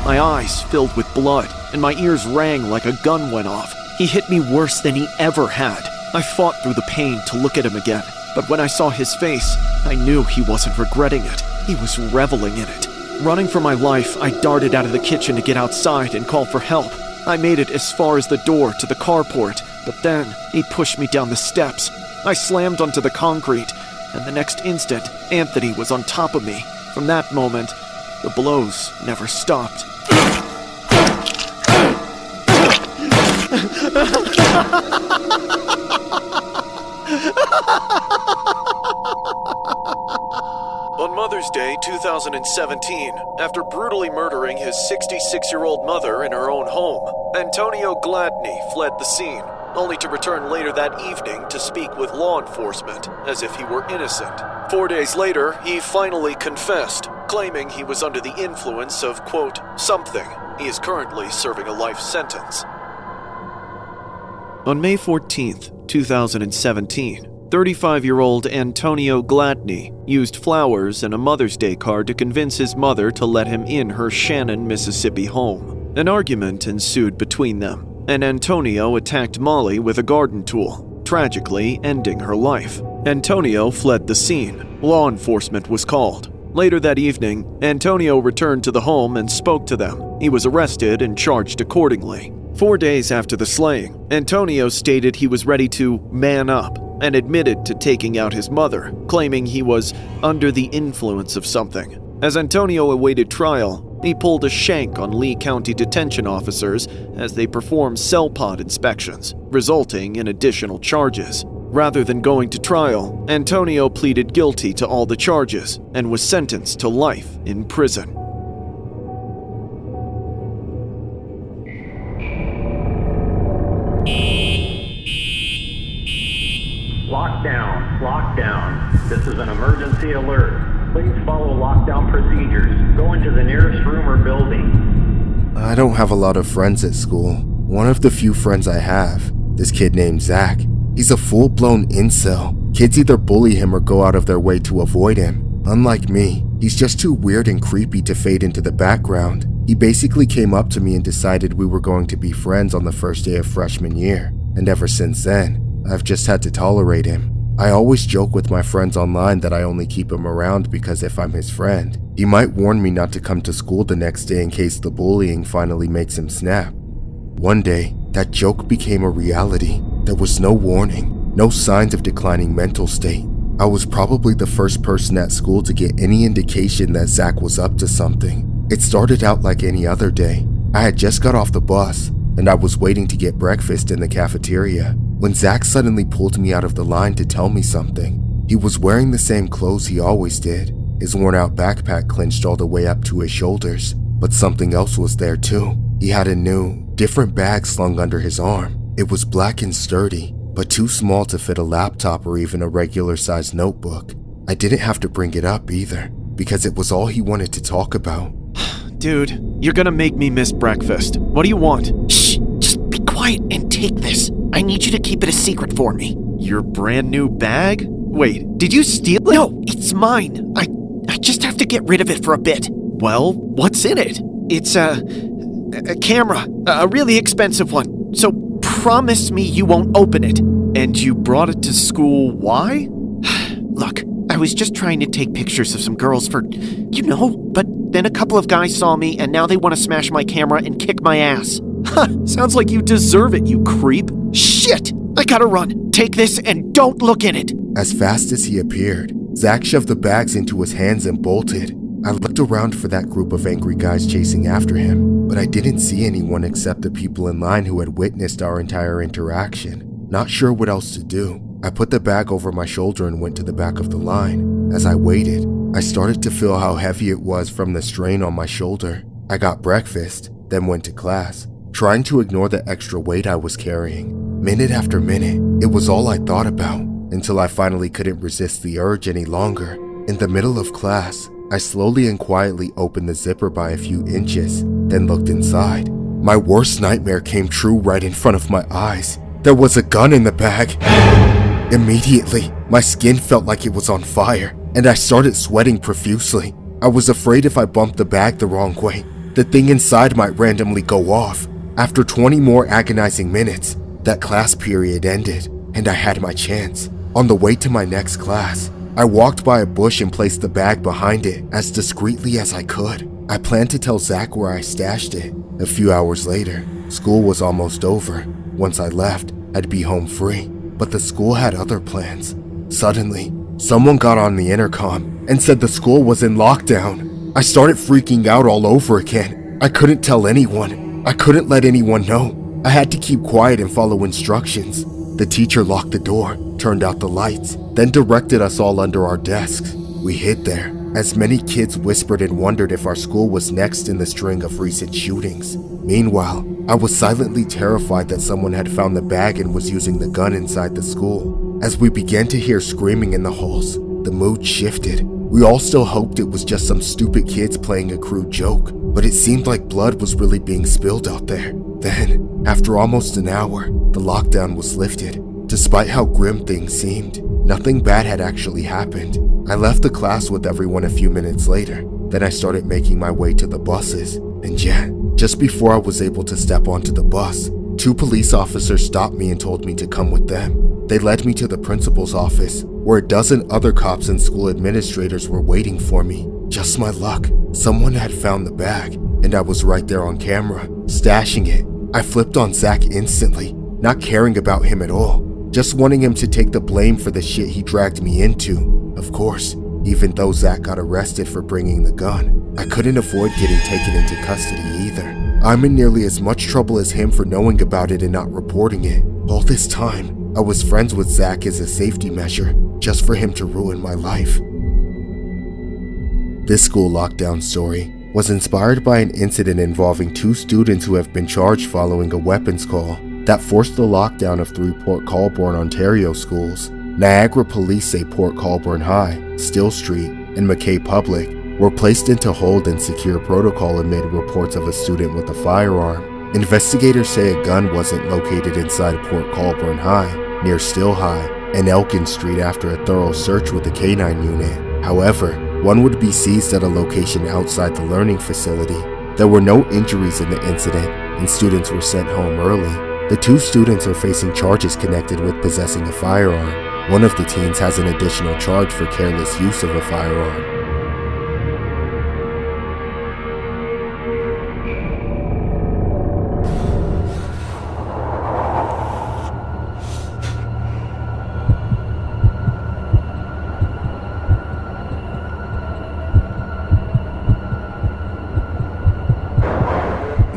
My eyes filled with blood, and my ears rang like a gun went off. He hit me worse than he ever had. I fought through the pain to look at him again, but when I saw his face, I knew he wasn't regretting it. He was reveling in it. Running for my life, I darted out of the kitchen to get outside and call for help. I made it as far as the door to the carport, but then he pushed me down the steps. I slammed onto the concrete, and the next instant, Anthony was on top of me. From that moment, the blows never stopped. On Mother's Day 2017, after brutally murdering his 66-year-old mother in her own home, Antonio Gladney fled the scene, only to return later that evening to speak with law enforcement as if he were innocent. 4 days later, he finally confessed, claiming he was under the influence of, quote, something. He is currently serving a life sentence. On May 14th, 2017, 35-year-old Antonio Gladney used flowers and a Mother's Day card to convince his mother to let him in her Shannon, Mississippi home. An argument ensued between them, and Antonio attacked Molly with a garden tool, tragically ending her life. Antonio fled the scene. Law enforcement was called. Later that evening, Antonio returned to the home and spoke to them. He was arrested and charged accordingly. 4 days after the slaying, Antonio stated he was ready to man up and admitted to taking out his mother, claiming he was under the influence of something. As Antonio awaited trial, he pulled a shank on Lee County detention officers as they performed cell pod inspections, resulting in additional charges. Rather than going to trial, Antonio pleaded guilty to all the charges and was sentenced to life in prison. Lockdown, lockdown. This is an emergency alert. Please follow lockdown procedures. Go into the nearest room or building. I don't have a lot of friends at school. One of the few friends I have, this kid named Zach, he's a full-blown incel. Kids either bully him or go out of their way to avoid him. Unlike me, he's just too weird and creepy to fade into the background. He basically came up to me and decided we were going to be friends on the first day of freshman year, and ever since then, I've just had to tolerate him. I always joke with my friends online that I only keep him around because if I'm his friend, he might warn me not to come to school the next day in case the bullying finally makes him snap. One day, that joke became a reality. There was no warning, no signs of declining mental state. I was probably the first person at school to get any indication that Zach was up to something. It started out like any other day. I had just got off the bus, and I was waiting to get breakfast in the cafeteria, when Zach suddenly pulled me out of the line to tell me something. He was wearing the same clothes he always did, his worn-out backpack clinched all the way up to his shoulders, but something else was there too. He had a new, different bag slung under his arm. It was black and sturdy, but too small to fit a laptop or even a regular-sized notebook. I didn't have to bring it up either, because it was all he wanted to talk about. Dude, you're gonna make me miss breakfast. What do you want? Shh, just be quiet and take this. I need you to keep it a secret for me. Your brand new bag? Wait, did you steal it? No, it's mine. I just have to get rid of it for a bit. Well, what's in it? It's a camera, a really expensive one. So promise me you won't open it. And you brought it to school, why? Look, I was just trying to take pictures of some girls for, but then a couple of guys saw me and now they want to smash my camera and kick my ass. Sounds like you deserve it, you creep. Shit! I gotta run. Take this and don't look in it. As fast as he appeared, Zach shoved the bags into his hands and bolted. I looked around for that group of angry guys chasing after him, but I didn't see anyone except the people in line who had witnessed our entire interaction. Not sure what else to do, I put the bag over my shoulder and went to the back of the line. As I waited, I started to feel how heavy it was from the strain on my shoulder. I got breakfast, then went to class, trying to ignore the extra weight I was carrying. Minute after minute, it was all I thought about, until I finally couldn't resist the urge any longer. In the middle of class, I slowly and quietly opened the zipper by a few inches, then looked inside. My worst nightmare came true right in front of my eyes. There was a gun in the bag. Immediately, my skin felt like it was on fire, and I started sweating profusely. I was afraid if I bumped the bag the wrong way, the thing inside might randomly go off. After 20 more agonizing minutes, that class period ended, and I had my chance. On the way to my next class, I walked by a bush and placed the bag behind it as discreetly as I could. I planned to tell Zach where I stashed it. A few hours later, school was almost over. Once I left, I'd be home free, but the school had other plans. Suddenly, someone got on the intercom and said the school was in lockdown. I started freaking out all over again. I couldn't tell anyone. I couldn't let anyone know. I had to keep quiet and follow instructions. The teacher locked the door, turned out the lights, then directed us all under our desks. We hid there, as many kids whispered and wondered if our school was next in the string of recent shootings. Meanwhile, I was silently terrified that someone had found the bag and was using the gun inside the school. As we began to hear screaming in the halls, the mood shifted. We all still hoped it was just some stupid kids playing a crude joke, but it seemed like blood was really being spilled out there. Then, after almost an hour, the lockdown was lifted. Despite how grim things seemed, nothing bad had actually happened. I left the class with everyone a few minutes later. Then I started making my way to the buses. And yeah, just before I was able to step onto the bus, 2 police officers stopped me and told me to come with them. They led me to the principal's office, where a dozen other cops and school administrators were waiting for me. Just my luck, someone had found the bag, and I was right there on camera, stashing it. I flipped on Zach instantly, not caring about him at all, just wanting him to take the blame for the shit he dragged me into. Of course, even though Zach got arrested for bringing the gun, I couldn't avoid getting taken into custody either. I'm in nearly as much trouble as him for knowing about it and not reporting it. All this time, I was friends with Zach as a safety measure, just for him to ruin my life. This school lockdown story was inspired by an incident involving 2 students who have been charged following a weapons call that forced the lockdown of 3 Port Colborne, Ontario schools. Niagara police say Port Colborne High, Still Street, and McKay Public were placed into hold and secure protocol amid reports of a student with a firearm. Investigators say a gun wasn't located inside Port Colborne High, near Still High, and Elkin Street after a thorough search with a canine unit. However, One would be seized at a location outside the learning facility. There were no injuries in the incident, and students were sent home early. The 2 students are facing charges connected with possessing a firearm. One of the teens has an additional charge for careless use of a firearm.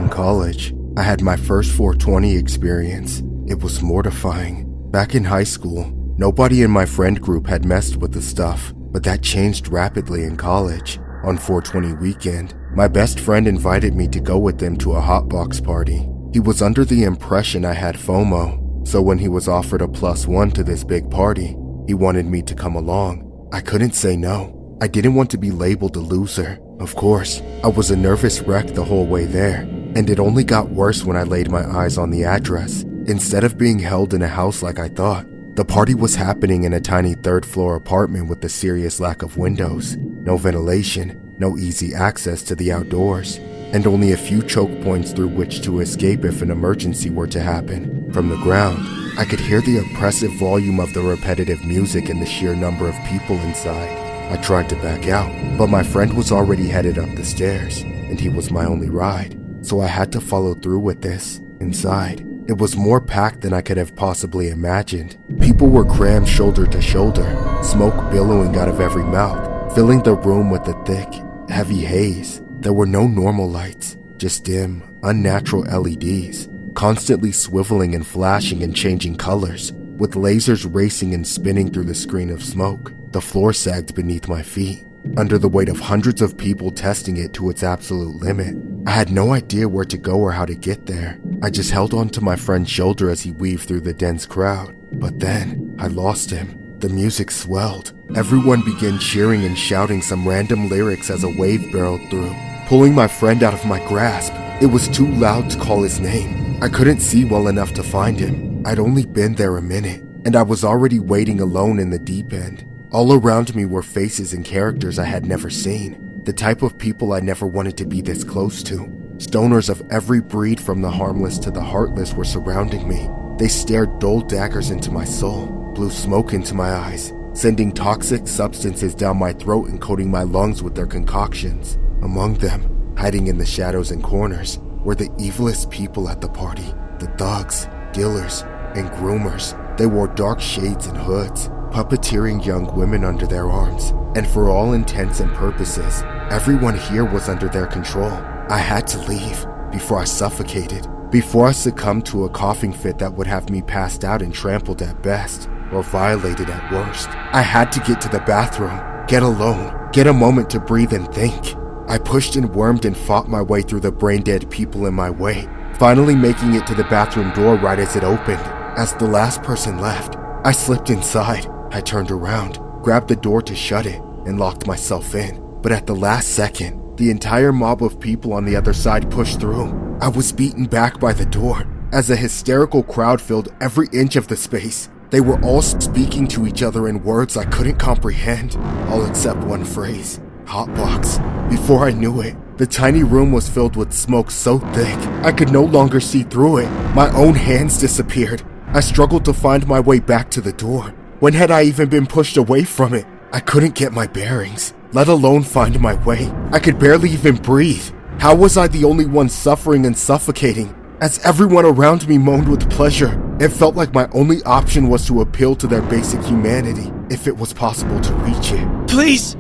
College, I had my first 420 experience. It was mortifying. Back in high school, nobody in my friend group had messed with the stuff, but that changed rapidly in college. On 420 weekend, my best friend invited me to go with them to a hotbox party. He was under the impression I had FOMO, so when he was offered a +1 to this big party, he wanted me to come along. I couldn't say no. I didn't want to be labeled a loser. Of course, I was a nervous wreck the whole way there. And it only got worse when I laid my eyes on the address. Instead of being held in a house like I thought, the party was happening in a tiny 3rd-floor apartment with a serious lack of windows, no ventilation, no easy access to the outdoors, and only a few choke points through which to escape if an emergency were to happen. From the ground, I could hear the oppressive volume of the repetitive music and the sheer number of people inside. I tried to back out, but my friend was already headed up the stairs, and he was my only ride. So I had to follow through with this. Inside, it was more packed than I could have possibly imagined. People were crammed shoulder to shoulder, smoke billowing out of every mouth, filling the room with a thick, heavy haze. There were no normal lights, just dim, unnatural LEDs, constantly swiveling and flashing and changing colors, with lasers racing and spinning through the screen of smoke. The floor sagged beneath my feet, under the weight of hundreds of people testing it to its absolute limit. I had no idea where to go or how to get there. I just held on to my friend's shoulder as he weaved through the dense crowd. But then, I lost him. The music swelled. Everyone began cheering and shouting some random lyrics as a wave barreled through, pulling my friend out of my grasp. It was too loud to call his name. I couldn't see well enough to find him. I'd only been there a minute, and I was already waiting alone in the deep end. All around me were faces and characters I had never seen. The type of people I never wanted to be this close to. Stoners of every breed from the harmless to the heartless were surrounding me. They stared dull daggers into my soul, blew smoke into my eyes, sending toxic substances down my throat and coating my lungs with their concoctions. Among them, hiding in the shadows and corners, were the evilest people at the party. The thugs, dealers, and groomers. They wore dark shades and hoods, puppeteering young women under their arms, and for all intents and purposes, everyone here was under their control. I had to leave before I suffocated, before I succumbed to a coughing fit that would have me passed out and trampled at best, or violated at worst. I had to get to the bathroom, get alone, get a moment to breathe and think. I pushed and wormed and fought my way through the brain-dead people in my way, finally making it to the bathroom door right as it opened. As the last person left, I slipped inside. I turned around, grabbed the door to shut it, and locked myself in. But at the last second, the entire mob of people on the other side pushed through. I was beaten back by the door, as a hysterical crowd filled every inch of the space. They were all speaking to each other in words I couldn't comprehend, all except one phrase, hotbox. Before I knew it, the tiny room was filled with smoke so thick, I could no longer see through it. My own hands disappeared. I struggled to find my way back to the door. When had I even been pushed away from it? I couldn't get my bearings, let alone find my way. I could barely even breathe. How was I the only one suffering and suffocating? As everyone around me moaned with pleasure, it felt like my only option was to appeal to their basic humanity, if it was possible to reach it. Please!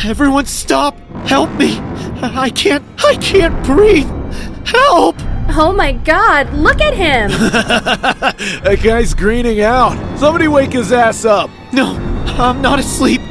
Everyone stop! Help me! I can't breathe! Help! Oh my god, look at him! That guy's greening out. Somebody wake his ass up. No, I'm not asleep.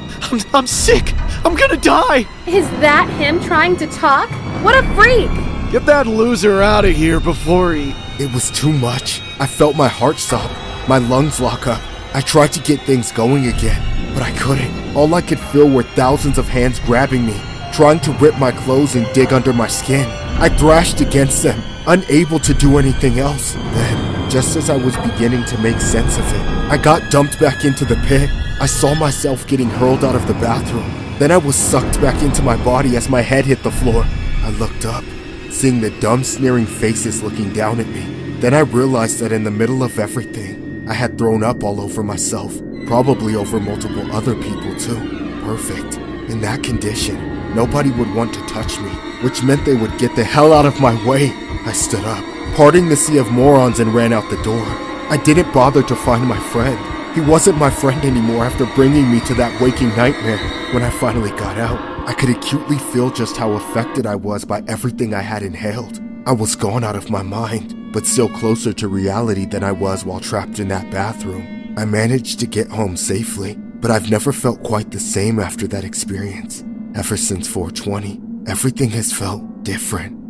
I'm sick. I'm gonna die. Is that him trying to talk? What a freak! Get that loser out of here before he... It was too much. I felt my heart stop, my lungs lock up. I tried to get things going again, but I couldn't. All I could feel were thousands of hands grabbing me, trying to rip my clothes and dig under my skin. I thrashed against them, unable to do anything else. Then, just as I was beginning to make sense of it, I got dumped back into the pit. I saw myself getting hurled out of the bathroom, Then I was sucked back into my body as my head hit the floor. I looked up, seeing the dumb, sneering faces looking down at me. Then I realized that in the middle of everything, I had thrown up all over myself, probably over multiple other people too. Perfect. In that condition, nobody would want to touch me, which meant they would get the hell out of my way. I stood up, parting the sea of morons, and ran out the door. I didn't bother to find my friend. He wasn't my friend anymore after bringing me to that waking nightmare. When I finally got out, I could acutely feel just how affected I was by everything I had inhaled. I was gone out of my mind, but still closer to reality than I was while trapped in that bathroom. I managed to get home safely, but I've never felt quite the same after that experience. Ever since 420, everything has felt different.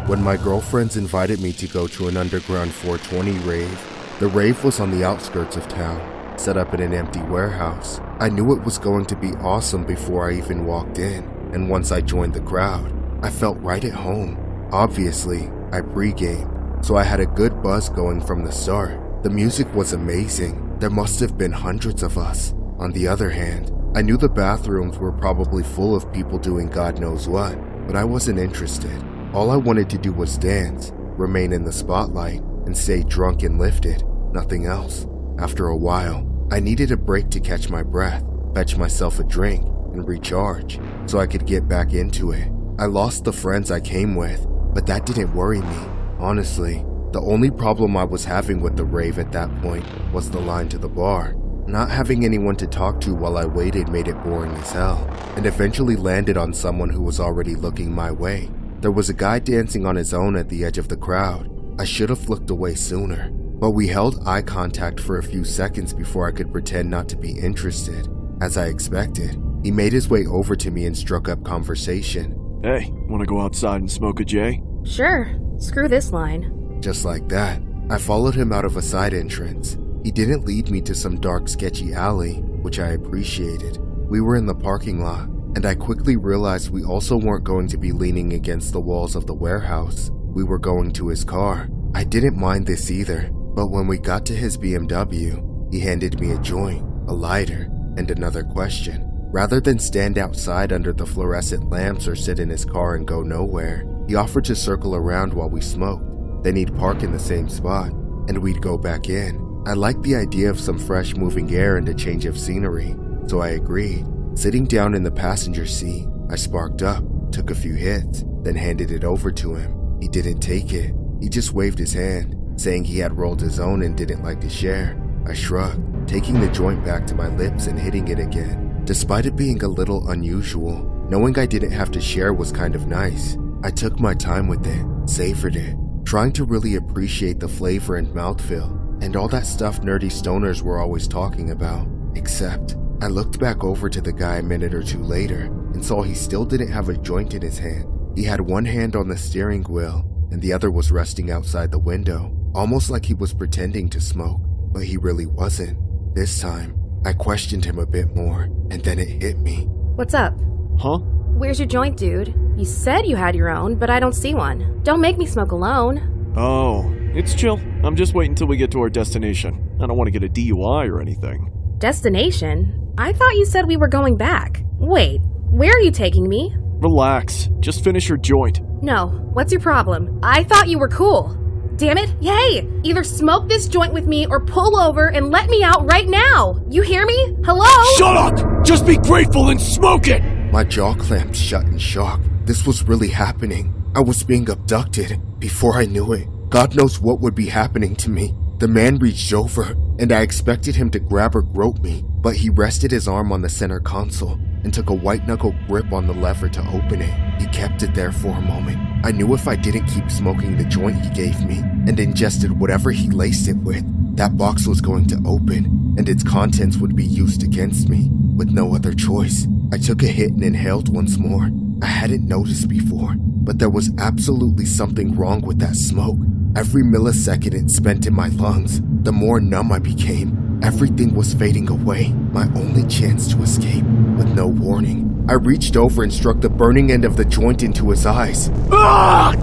When my girlfriends invited me to go to an underground 420 rave, the rave was on the outskirts of town, set up in an empty warehouse. I knew it was going to be awesome before I even walked in, and once I joined the crowd, I felt right at home. Obviously, I pre-gamed, so I had a good buzz going from the start. The music was amazing. There must have been hundreds of us. On the other hand, I knew the bathrooms were probably full of people doing God knows what, but I wasn't interested. All I wanted to do was dance, remain in the spotlight, and stay drunk and lifted, nothing else. After a while, I needed a break to catch my breath, fetch myself a drink, and recharge, so I could get back into it. I lost the friends I came with, but that didn't worry me. Honestly, the only problem I was having with the rave at that point was the line to the bar. Not having anyone to talk to while I waited made it boring as hell, and eventually landed on someone who was already looking my way. There was a guy dancing on his own at the edge of the crowd. I should have looked away sooner, but we held eye contact for a few seconds before I could pretend not to be interested. As I expected, he made his way over to me and struck up conversation. Hey, wanna go outside and smoke a J? Sure, screw this line. Just like that, I followed him out of a side entrance. He didn't lead me to some dark, sketchy alley, which I appreciated. We were in the parking lot, and I quickly realized we also weren't going to be leaning against the walls of the warehouse. We were going to his car. I didn't mind this either, but when we got to his BMW, he handed me a joint, a lighter, and another question. Rather than stand outside under the fluorescent lamps or sit in his car and go nowhere, he offered to circle around while we smoked. Then he'd park in the same spot, and we'd go back in. I liked the idea of some fresh moving air and a change of scenery, so I agreed. Sitting down in the passenger seat, I sparked up, took a few hits, then handed it over to him. He didn't take it. He just waved his hand, saying he had rolled his own and didn't like to share. I shrugged, taking the joint back to my lips and hitting it again. Despite it being a little unusual, knowing I didn't have to share was kind of nice. I took my time with it, savored it, trying to really appreciate the flavor and mouthfeel, and all that stuff nerdy stoners were always talking about. Except, I looked back over to the guy a minute or two later and saw he still didn't have a joint in his hand. He had one hand on the steering wheel and the other was resting outside the window, almost like he was pretending to smoke, but he really wasn't. This time, I questioned him a bit more, and then it hit me. What's up? Huh? Where's your joint, dude? You said you had your own, but I don't see one. Don't make me smoke alone. Oh, it's chill. I'm just waiting until we get to our destination. I don't want to get a DUI or anything. Destination? I thought you said we were going back. Wait, where are you taking me? Relax. Just finish your joint. No, what's your problem? I thought you were cool. Damn it, hey! Either smoke this joint with me or pull over and let me out right now! You hear me? Hello? Shut up! Just be grateful and smoke it! My jaw clamped shut in shock. This was really happening. I was being abducted. Before I knew it, God knows what would be happening to me. The man reached over, and I expected him to grab or grope me, but he rested his arm on the center console and took a white-knuckle grip on the lever to open it. He kept it there for a moment. I knew if I didn't keep smoking the joint he gave me and ingested whatever he laced it with, that box was going to open, and its contents would be used against me. With no other choice, I took a hit and inhaled once more. I hadn't noticed before, but there was absolutely something wrong with that smoke. Every millisecond it spent in my lungs The more numb I became, everything was fading away, my only chance to escape. With no warning, I reached over and struck the burning end of the joint into his eyes. Ah!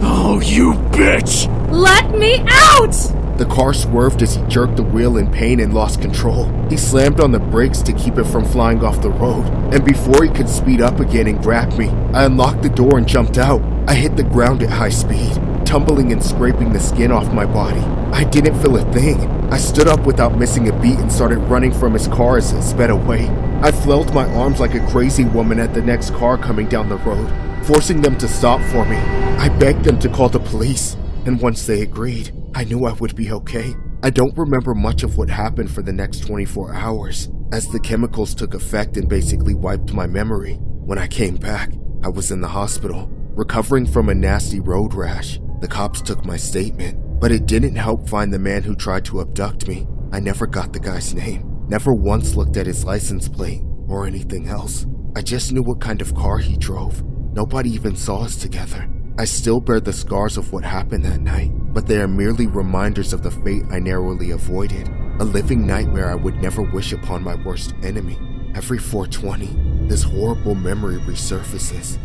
Oh, you bitch! Let me out! The car swerved as he jerked the wheel in pain and lost control. He slammed on the brakes to keep it from flying off the road, and before he could speed up again and grab me, I unlocked the door and jumped out. I hit the ground at high speed, tumbling and scraping the skin off my body. I didn't feel a thing. I stood up without missing a beat and started running from his car as it sped away. I flailed my arms like a crazy woman at the next car coming down the road, forcing them to stop for me. I begged them to call the police, and once they agreed, I knew I would be okay. I don't remember much of what happened for the next 24 hours, as the chemicals took effect and basically wiped my memory. When I came back, I was in the hospital, recovering from a nasty road rash. The cops took my statement, but it didn't help find the man who tried to abduct me. I never got the guy's name, never once looked at his license plate or anything else. I just knew what kind of car he drove. Nobody even saw us together. I still bear the scars of what happened that night, but they are merely reminders of the fate I narrowly avoided. A living nightmare I would never wish upon my worst enemy. Every 420, this horrible memory resurfaces.